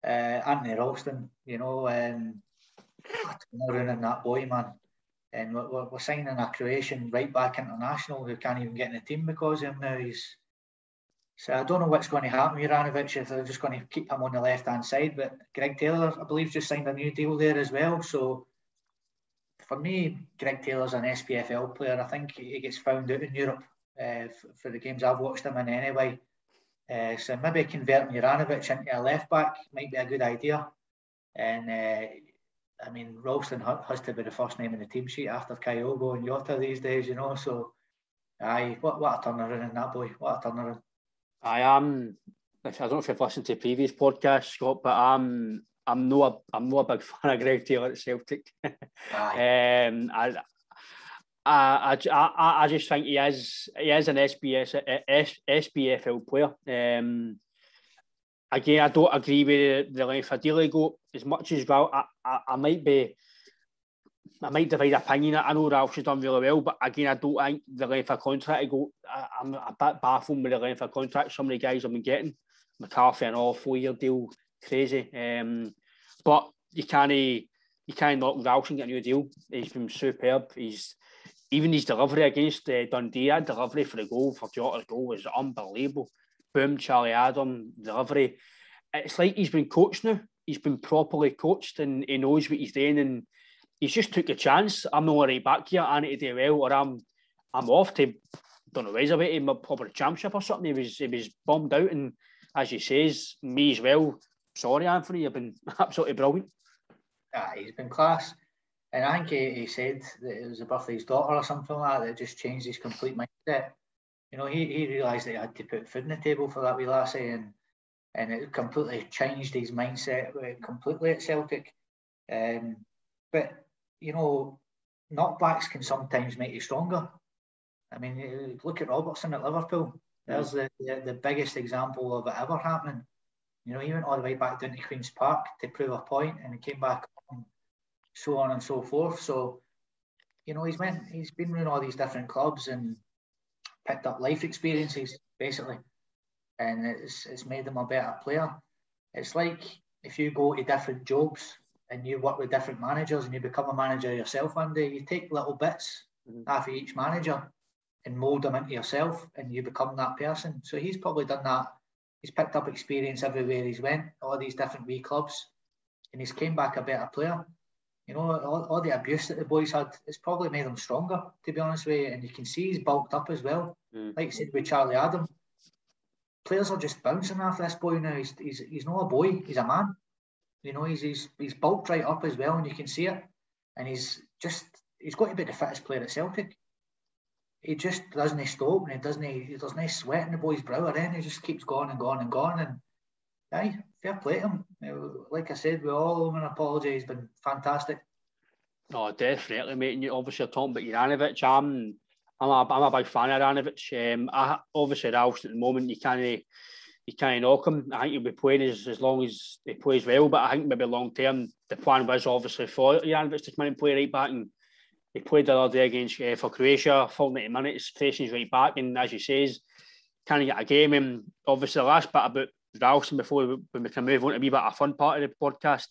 Anthony Ralston. You know, ruining that boy, man. And we're signing a Croatian right back international who can't even get in the team because of him now. So I don't know what's going to happen with Juranovic, if they're just going to keep him on the left-hand side. But Greg Taylor, I believe, just signed a new deal there as well. So for me, Greg Taylor's an SPFL player. I think he gets found out in Europe for the games I've watched him in anyway. So maybe converting Juranovic into a left-back might be a good idea. And I mean, Ralston has to be the first name in the team sheet after HUGO and Jota these days, you know. So, what a turnaround in that boy. What a turnaround. I don't know if you've listened to previous podcasts, Scott, but I'm not a big fan of Greg Taylor at Celtic. I just think he is an SPFL player. Again, I don't agree with the length of deal he got as much as well. I might divide opinion. I know Ralph has done really well, but again, I don't think the length of contract he got. I'm a bit baffled with the length of contract some of the guys have been getting. McCarthy and all 4-year deal, crazy. But you can't knock Ralph and get a new deal. He's been superb. Even his delivery against Dundee, that delivery for the goal, for Jota's goal, was unbelievable. Boom, Charlie Adam, delivery. It's like he's been coached now. He's been properly coached and he knows what he's doing, and he's just took a chance. I'm not right back here. I need to do well, or I'm off to, don't know, raise away to probably championship or something. He was bummed out, and as he says, me as well. Sorry, Anthony, you've been absolutely brilliant. He's been class. And I think he said that it was the birthday of his daughter or something like that just changed his complete mindset. You know, he realised that he had to put food on the table for that wee lassie, and it completely changed his mindset completely at Celtic. But, you know, knockbacks can sometimes make you stronger. I mean, look at Robertson at Liverpool. There's the biggest example of it ever happening. You know, he went all the way back down to Queen's Park to prove a point, and he came back on, so on and so forth. So, you know, he's been around all these different clubs and picked up life experiences, basically. And it's made him a better player. It's like if you go to different jobs and you work with different managers and you become a manager yourself one day, you take little bits after each manager and mould them into yourself, and you become that person. So he's probably done that. He's picked up experience everywhere he's went, all these different wee clubs, and he's came back a better player. You know, all the abuse that the boys had, it's probably made them stronger, to be honest with you. And you can see he's bulked up as well. Like I said with Charlie Adam, players are just bouncing off this boy now. He's not a boy, he's a man. You know, he's bulked right up as well, and you can see it. And he's got to be the fittest player at Celtic. He just doesn't stop, and he doesn't sweat in the boy's brow or anything. He just keeps going and going and going. And aye, fair play to him. Like I said, we all owe him an apology. He's been fantastic. No, definitely, mate. And you obviously are talking about Juranovic. I'm a big fan of Juranovic. Obviously, Ralphs at the moment, you can't knock him. I think he'll be playing as long as he plays well. But I think maybe long term, the plan was obviously for Juranovic to come in and play right back. And he played the other day against for Croatia, full 90 minutes, facing right back. And as you says, can he get a game? And obviously, the last bit about Ralston before we can move on to a wee bit of a fun part of the podcast.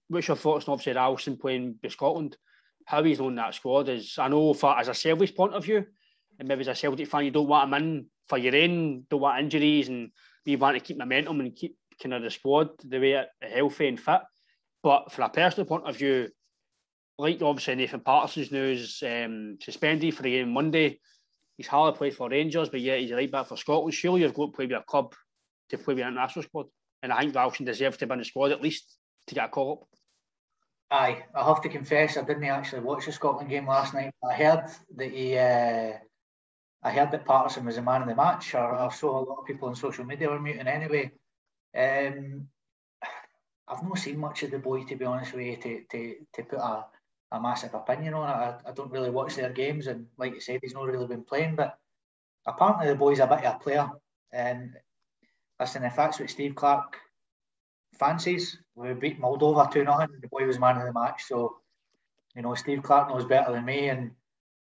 What's your thoughts on obviously Ralston playing with Scotland? How he's on that squad is, I know as a selfish point of view, and maybe as a Celtic fan, you don't want him in for your own, don't want injuries, and you want to keep momentum and keep kind of the squad the way it healthy and fit. But from a personal point of view, like obviously Nathan Patterson's news, suspended for the game Monday. He's hardly played for Rangers, but yeah, he's right back for Scotland. Surely you've got to play with a club to play with an international squad. And I think Ralston deserves to be in the squad at least to get a call up. Aye, I have to confess, I didn't actually watch the Scotland game last night. I heard that Patterson was the man of the match, or I saw a lot of people on social media were muting anyway. I've not seen much of the boy, to be honest with you, to put a massive opinion on it. I don't really watch their games, and like you said, he's not really been playing, but apparently the boy's a bit of a player. And listen, if that's what Steve Clarke fancies, we beat Moldova 2-0, the boy was man of the match. So, you know, Steve Clarke knows better than me.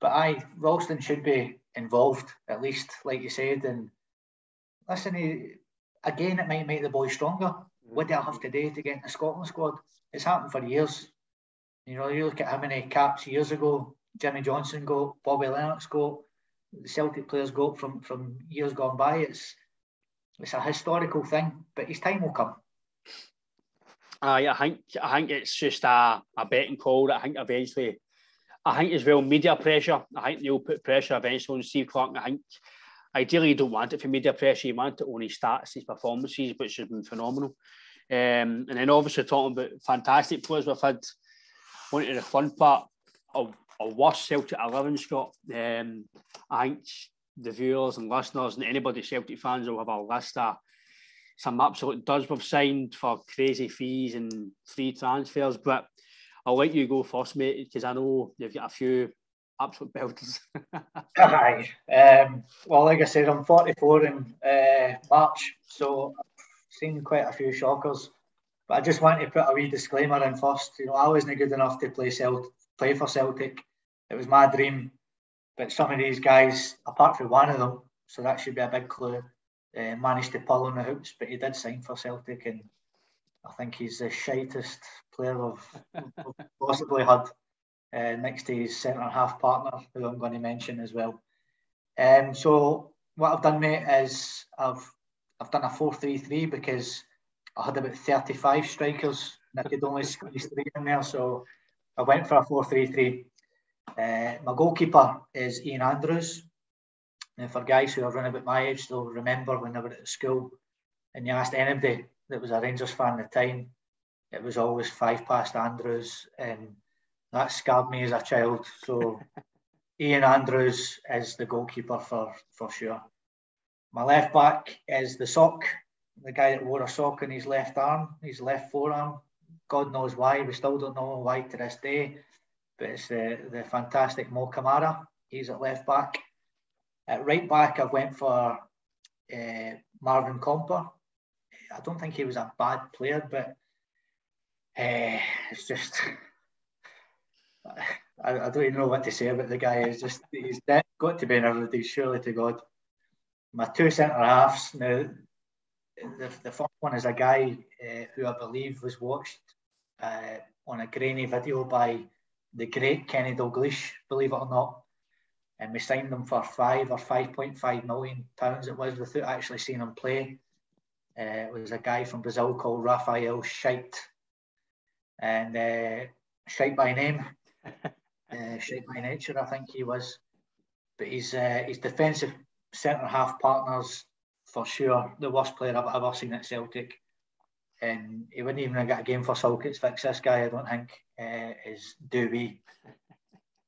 But Ralston should be involved, at least, like you said. And listen, again, it might make the boy stronger. What do I have to do to get in the Scotland squad? It's happened for years. You know, you look at how many caps years ago Jimmy Johnson got, Bobby Lennox got, the Celtic players got from years gone by. It's a historical thing, but his time will come. I think it's just a betting call. I think as well, media pressure. I think they'll put pressure eventually on Steve Clarke. I think ideally you don't want it for media pressure. You want it on his stats, his performances, which has been phenomenal. And then obviously talking about fantastic players we've had. On to the fun part of worst Celtic 11, Scott. I think the viewers and listeners and anybody Celtic fans will have a list of some absolute duds we've signed for crazy fees and free transfers. But I'll let you go first, mate, because I know you've got a few absolute belters. Aye. Well, like I said, I'm 44 in March, so I've seen quite a few shockers. But I just want to put a wee disclaimer in first. You know, I wasn't good enough to play for Celtic. It was my dream. But some of these guys, apart from one of them, so that should be a big clue, managed to pull on the hoops. But he did sign for Celtic, and I think he's the shitest player I've possibly had, next to his centre-half partner, who I'm going to mention as well. So what I've done, mate, is I've done a 4-3-3 because I had about 35 strikers and I could only squeeze 3 in there, so I went for a 4-3-3. My goalkeeper is Ian Andrews. And for guys who are around about my age, they'll remember when they were at school and you asked anybody that was a Rangers fan at the time, it was always 5 past Andrews, and that scarred me as a child. So Ian Andrews is the goalkeeper for sure. My left back is the sock, the guy that wore a sock on his left arm, his left forearm. God knows why. We still don't know why to this day. But it's the fantastic Mo Kamara. He's at left back. At right back, I went for Marvin Comper. I don't think he was a bad player, but it's just I don't even know what to say about the guy. He's got to be in everybody, surely to God. My two centre halves now. The first one is a guy who I believe was watched on a grainy video by the great Kenny Dalglish, believe it or not. And we signed him for £5 or £5.5 million it was, without actually seeing him play. It was a guy from Brazil called Rafael Scheidt. And Scheidt by name, Scheidt by nature, I think he was. But his defensive centre-half partners, for sure, the worst player I've ever seen at Celtic. And he wouldn't even have got a game for Salkits fix. This guy, I don't think, is Dewey.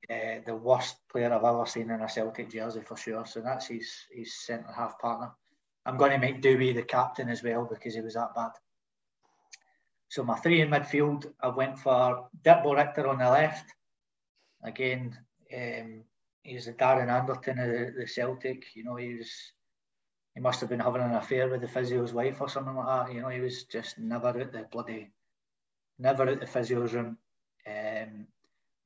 The worst player I've ever seen in a Celtic jersey, for sure. So that's his centre-half partner. I'm going to make Dewey the captain as well because he was that bad. So my three in midfield, I went for Dirk Richter on the left. Again, he's the Darren Anderton of the Celtic. You know, he must have been having an affair with the physio's wife or something like that. You know, he was just never out the physio's room.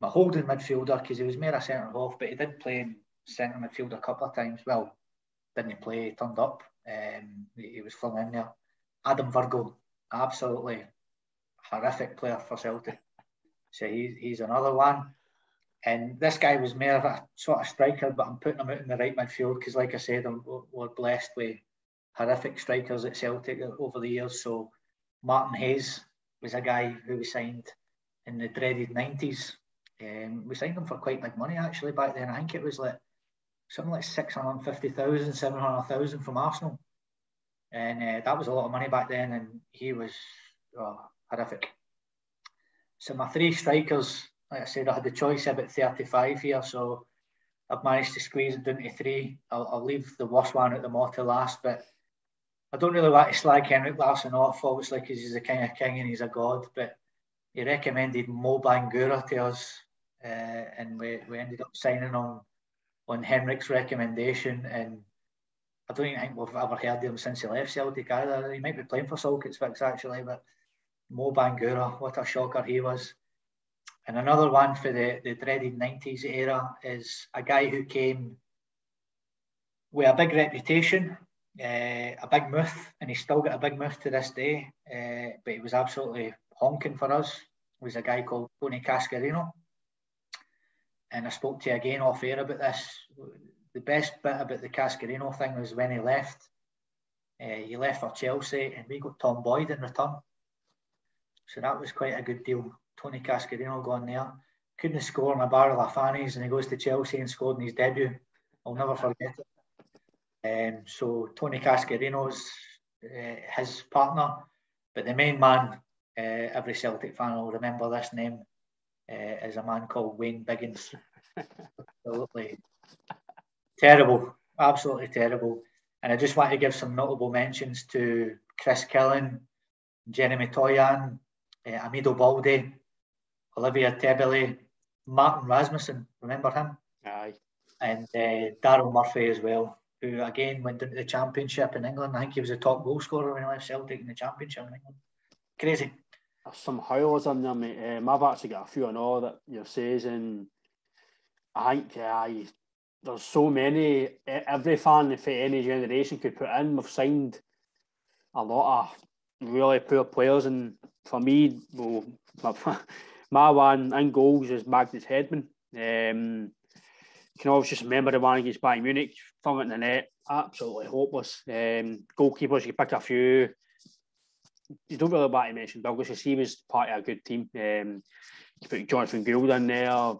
My holding midfielder, because he was more a centre half, but he did play in centre midfield a couple of times. Well, didn't play, he turned up. He was flung in there. Adam Virgo, absolutely horrific player for Celtic. So he's another one. And this guy was more of a sort of striker, but I'm putting him out in the right midfield because, like I said, we're blessed with horrific strikers at Celtic over the years. So Martin Hayes was a guy who we signed in the dreaded 90s. We signed him for quite big money, actually, back then. I think it was like something like 650,000, 700,000 from Arsenal. And that was a lot of money back then, and he was horrific. So my three strikers, like I said, I had the choice about 35 here, so I've managed to squeeze it down to three. I'll leave the worst one at the motto last, but I don't really want to slag Henrik Larsson off, obviously, because he's a kind of king and he's a god, but he recommended Mo Bangura to us, and we ended up signing on Henrik's recommendation, and I don't even think we've ever heard of him since he left Celtic either. He might be playing for Salkits Fix, actually, but Mo Bangura, what a shocker he was. And another one for the dreaded 90s era is a guy who came with a big reputation, a big mouth, and he's still got a big mouth to this day, but he was absolutely honking for us. It was a guy called Tony Cascarino. And I spoke to you again off air about this. The best bit about the Cascarino thing was when he left. He left for Chelsea and we got Tom Boyd in return. So that was quite a good deal. Tony Cascarino going there. Couldn't score in a barrel of fannies and he goes to Chelsea and scored in his debut. I'll never forget it. So Tony Cascarino's his partner, but the main man, every Celtic fan will remember this name, is a man called Wayne Biggins. Absolutely terrible, absolutely terrible. And I just want to give some notable mentions to Chris Killen, Jeremy Toyan, Amido Balde, Olivier Tebele, Martin Rasmussen, remember him? Aye. And Daryl Murphy as well, who again went into the Championship in England. I think he was the top goal scorer when he left Celtic in the Championship in England. Crazy. There's some howlers in there, mate. I've actually got a few on all that you're saying, and I think there's so many. Every fan for any generation could put in. We've signed a lot of really poor players, and for me, well, my one in goals is Magnus Hedman. Can always just remember the one against Bayern Munich, flung it in the net, absolutely hopeless. Goalkeepers, you pick a few. You don't really want to mention Douglas, because he was part of a good team. You put Jonathan Gould in there,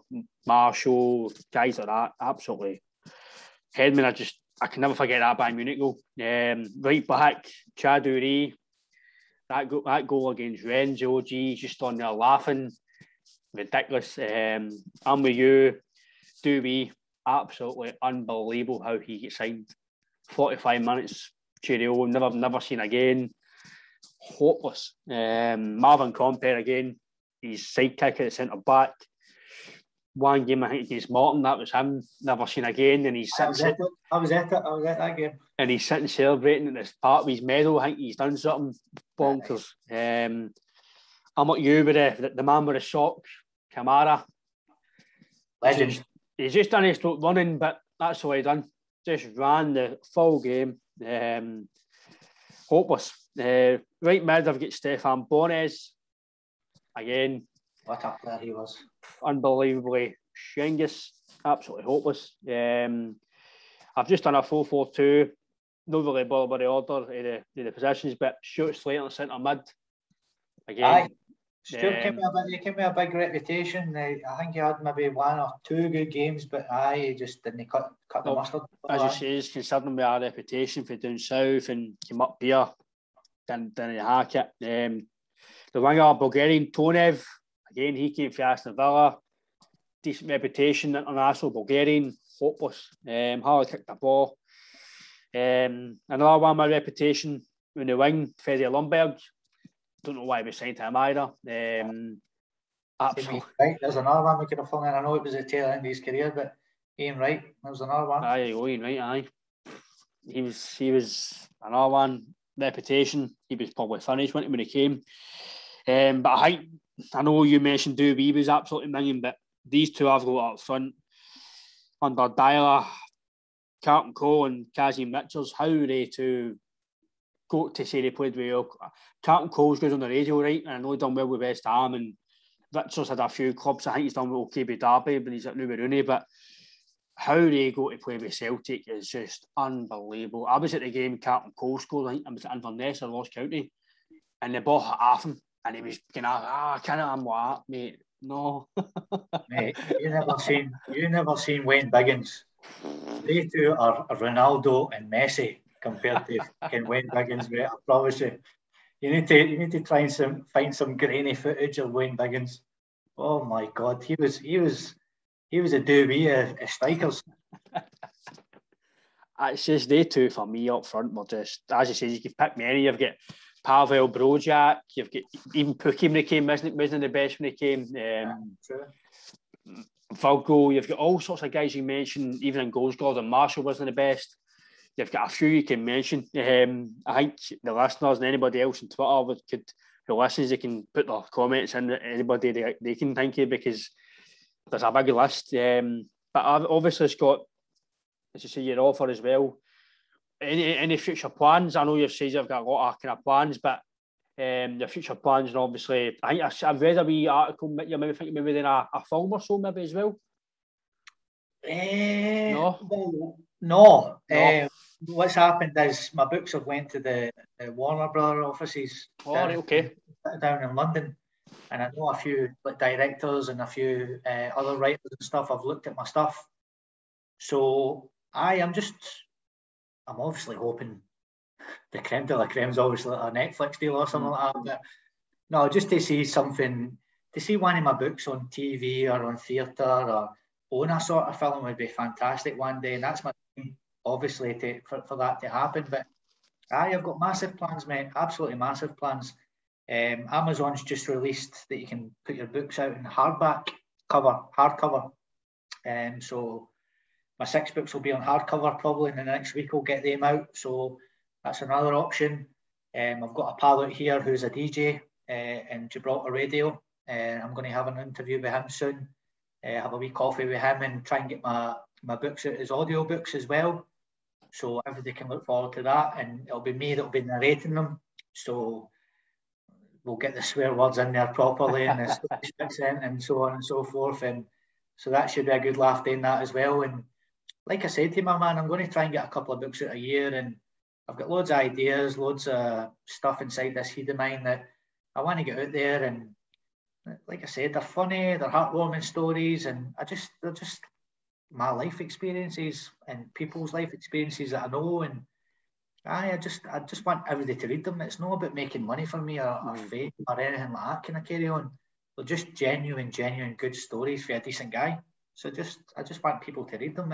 Marshall, guys like that. Absolutely. Hedman, I can never forget that Bayern Munich goal. Right back, Chad Uri, that goal against Rennes, OG, just on there laughing. Ridiculous. I'm with you, Dewey. Absolutely unbelievable how he gets signed. 45 minutes, cheerio, never seen again. Hopeless. Marvin Comper again, he's sidekick at the centre back. one game, I think, against Morton. That was him. Never seen again. And he's I was at that game. And he's sitting celebrating at this part of his medal. I think he's done something bonkers. I'm like you with the man with the sock, Kamara. Legend. He's just done his running, but that's all he done. Just ran the full game. Hopeless. Right mid, I've got Stefan Bones. Again. What a player he was. Unbelievably shingus. Absolutely hopeless. I've just done a 4-4-2. Not really bothered by the order of the positions, but Stuart Slater centre mid. Again. Aye. Stuart came with a big reputation. I think he had maybe 1 or 2 good games, but he just didn't cut the mustard. As you say, he's considering we have a reputation for down south and came up here, didn't hack it. The winger, Bulgarian Tonev, again, he came from Aston Villa. Decent reputation, international Bulgarian, hopeless. Hardly kicked the ball. Another one, my reputation in the wing, Freddie Lundberg. Don't know why we signed him either. Absolutely. Right, there's another one we could have flung in. I know it was the tail end of his career, but Ian Wright, there was another one. Ian Wright, aye. He was another one. Reputation, he was probably finished when he came. But I know you mentioned Doobie was absolutely minging, but these two I've got up front under Dyler, Carlton Cole and Kazim Mitchells. How are they to go to say they played well? Carlton Cole's good on the radio, right? And I know he done well with West Ham, and Richards had a few clubs. I think he's done well with KB Derby, but he's at New Rooney. But how they go to play with Celtic is just unbelievable. I was at the game Carlton Cole scored. I think I was at Inverness or Ross County, and the ball hit half him, and he was kind of, I'm what, mate? No, mate. You never seen Wayne Biggins. They two are Ronaldo and Messi compared to Wayne Biggins, mate. I promise you. You need to try and find some grainy footage of Wayne Biggins. Oh my God, he was a doobie of strikers. It's just they two for me up front were just, as you say, you can pick many. You've got Pavel Brodziak, you've got even Pookie when he came, wasn't the best when he came. True. Virgo, you've got all sorts of guys you mentioned, even in goals. Gordon Marshall wasn't the best. You've got a few you can mention. I think the listeners and anybody else on Twitter who listens, they can put their comments in, anybody they can think of, because there's a big list. But I've obviously, Scott, as you say, your offer as well. Any future plans? I know you've said you've got a lot of kind of plans, but your future plans, and obviously, I think I've read a wee article. You maybe think maybe then a film or so, maybe as well. No. What's happened is my books have went to the Warner Brother offices down in London, and I know a few directors and a few other writers and stuff. I've looked at my stuff, so I'm obviously hoping the creme de la creme is obviously a Netflix deal or something like that. But no, just to see something, to see one of my books on TV or on theatre or own a sort of film would be fantastic one day, and that's my dream, obviously, for that to happen. But I've got massive plans, mate, absolutely massive plans. Amazon's just released that you can put your books out in hardcover. So my 6 books will be on hardcover probably in the next week. We'll get them out, so that's another option. I've got a pal out here who's a DJ in Gibraltar Radio. I'm going to have an interview with him soon. Have a wee coffee with him and try and get my books out as audio books as well. So everybody can look forward to that, and it'll be me that'll be narrating them. So we'll get the swear words in there properly and the Scottish accent and so on and so forth. And so that should be a good laugh doing that as well. And like I said to you, my man, I'm going to try and get a couple of books out a year, and I've got loads of ideas, loads of stuff inside this head of mine that I want to get out there. And like I said, they're funny, they're heartwarming stories, and they're just my life experiences and people's life experiences that I know. And I just want everybody to read them. It's not about making money for me or fame or anything like that kind of carry on. They're just genuine good stories for a decent guy. So I just want people to read them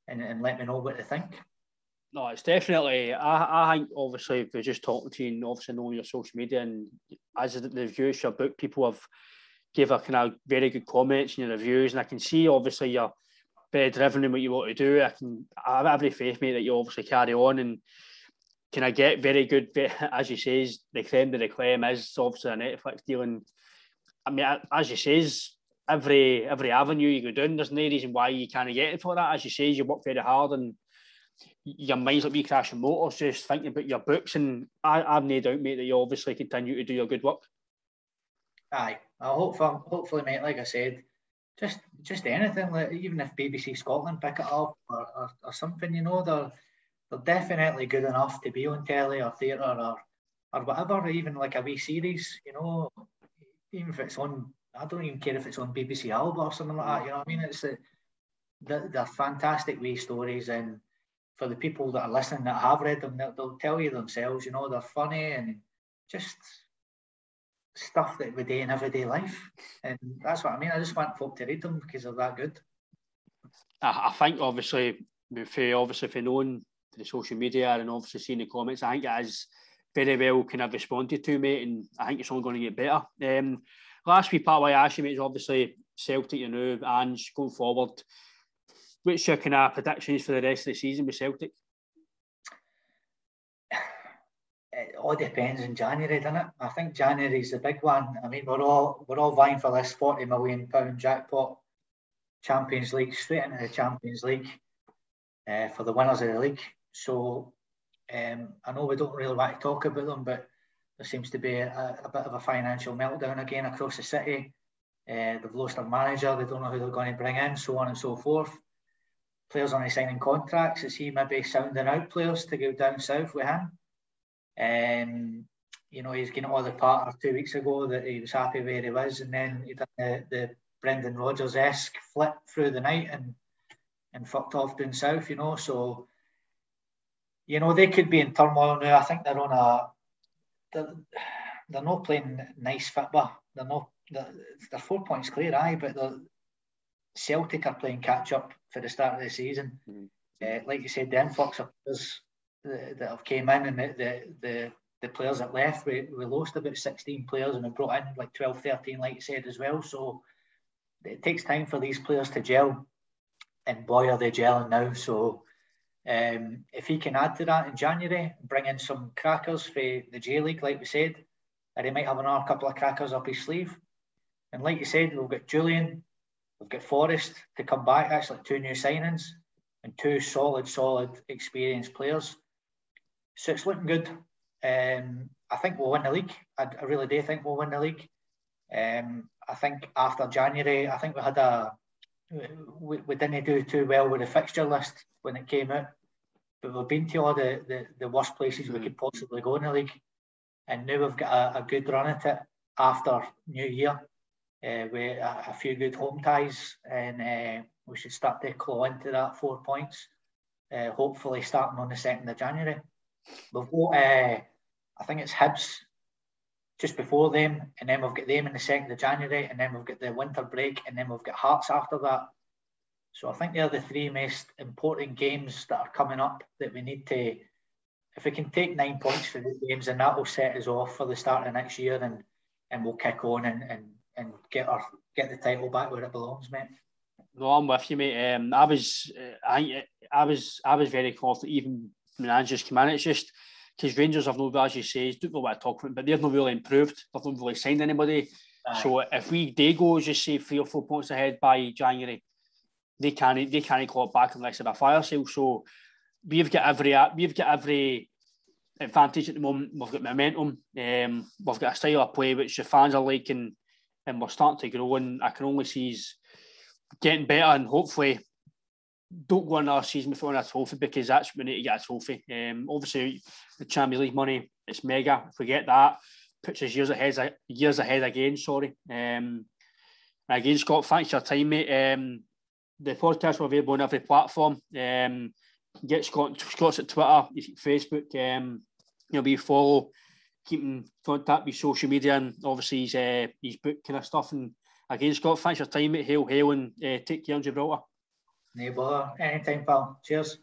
and let me know what they think. No, it's definitely, I think obviously if we're just talking to you and obviously knowing your social media, and as the views of your book, people have gave a kind of very good comments in your reviews, and I can see obviously you're very driven in what you want to do. I have every faith, mate, that you obviously carry on, and can I get very good, as you say, the creme de la creme is obviously a Netflix deal. And I mean, as you say, every avenue you go down, there's no reason why you can't get it for that. As you say, you work very hard, and your mind's like me crashing motors, just thinking about your books. And I've no doubt, mate, that you obviously continue to do your good work. Aye, I hopefully, mate, like I said, just anything, like, even if BBC Scotland pick it up or something, you know, they're definitely good enough to be on telly or theatre or whatever, even like a wee series, you know, even if it's on, I don't even care if it's on BBC Alba or something like that, you know what I mean? It's they're fantastic wee stories, and for the people that are listening that have read them, they'll tell you themselves, you know, they're funny and just stuff that we do in everyday life, and that's what I mean. I just want folk to read them because they're that good. I think obviously for knowing the social media and obviously seeing the comments, I think it is very well kind of responded to, mate, and I think it's only going to get better. Last wee part why I asked you, mate, is obviously Celtic, you know, and going forward, what's your kind of predictions for the rest of the season with Celtic? It all depends in January, doesn't it? I think January's the big one. I mean, we're all vying for this £40 million jackpot, Champions League, straight into the Champions League for the winners of the league. So I know we don't really want to talk about them, but there seems to be a bit of a financial meltdown again across the city. They've lost their manager. They don't know who they're going to bring in, so on and so forth. Players only signing contracts. Is he maybe sounding out players to go down south with him? You know, he's getting all the part 2 weeks ago that he was happy where he was, and then he done the Brendan Rodgers-esque flip through the night and fucked off down south, you know. So, you know, they could be in turmoil now. I think they're on they're not playing nice football. They're 4 points clear, aye, but Celtic are playing catch up for the start of the season. Like you said, the influx of players that have came in, and the players that left, we lost about 16 players and we brought in like 12, 13, like you said as well. So it takes time for these players to gel, and boy are they gelling now. So if he can add to that in January, bring in some crackers for the J League, like we said, and he might have another couple of crackers up his sleeve. And like you said, we've got Julian, we've got Forrest to come back. That's like 2 new signings and 2 solid experienced players. So it's looking good. I think we'll win the league. I really do think we'll win the league. I think after January, I think we didn't do too well with the fixture list when it came out, but we've been to all the worst places we could possibly go in the league, and now we've got a good run at it after New Year with a few good home ties, and we should start to claw into that 4 points, hopefully starting on the 2nd of January. We've got, I think it's Hibs just before them, and then we've got them in the 2nd of January, and then we've got the winter break, and then we've got Hearts after that. So I think they're the 3 most important games that are coming up that we need to, if we can take 9 points for these games, then that will set us off for the start of next year, and we'll kick on and get the title back where it belongs, mate. No, I'm with you, mate. I was very confident even when Andrew's come in. It's just because Rangers have no, as you say, don't know what to talk about, but they've not really improved. They've not really signed anybody. Aye. So if they go just say 3 or 4 points ahead by January, they can't claw it back unless they're a fire sale. So we've got every advantage at the moment. We've got momentum. We've got a style of play which the fans are liking, and we're starting to grow. And I can only see us getting better, and hopefully don't go another season without a trophy, because that's when we need to get a trophy. Obviously, the Champions League money, it's mega. If we get that, puts us years ahead again. Sorry. Again, Scott, thanks for your time, mate. The podcast will be available on every platform. Get Scott's at Twitter, Facebook. Be follow, keep in contact with social media, and obviously his book kind of stuff. And again, Scott, thanks for your time, mate. Hail, and take care of Gibraltar. No bother. Anytime, pal. Cheers.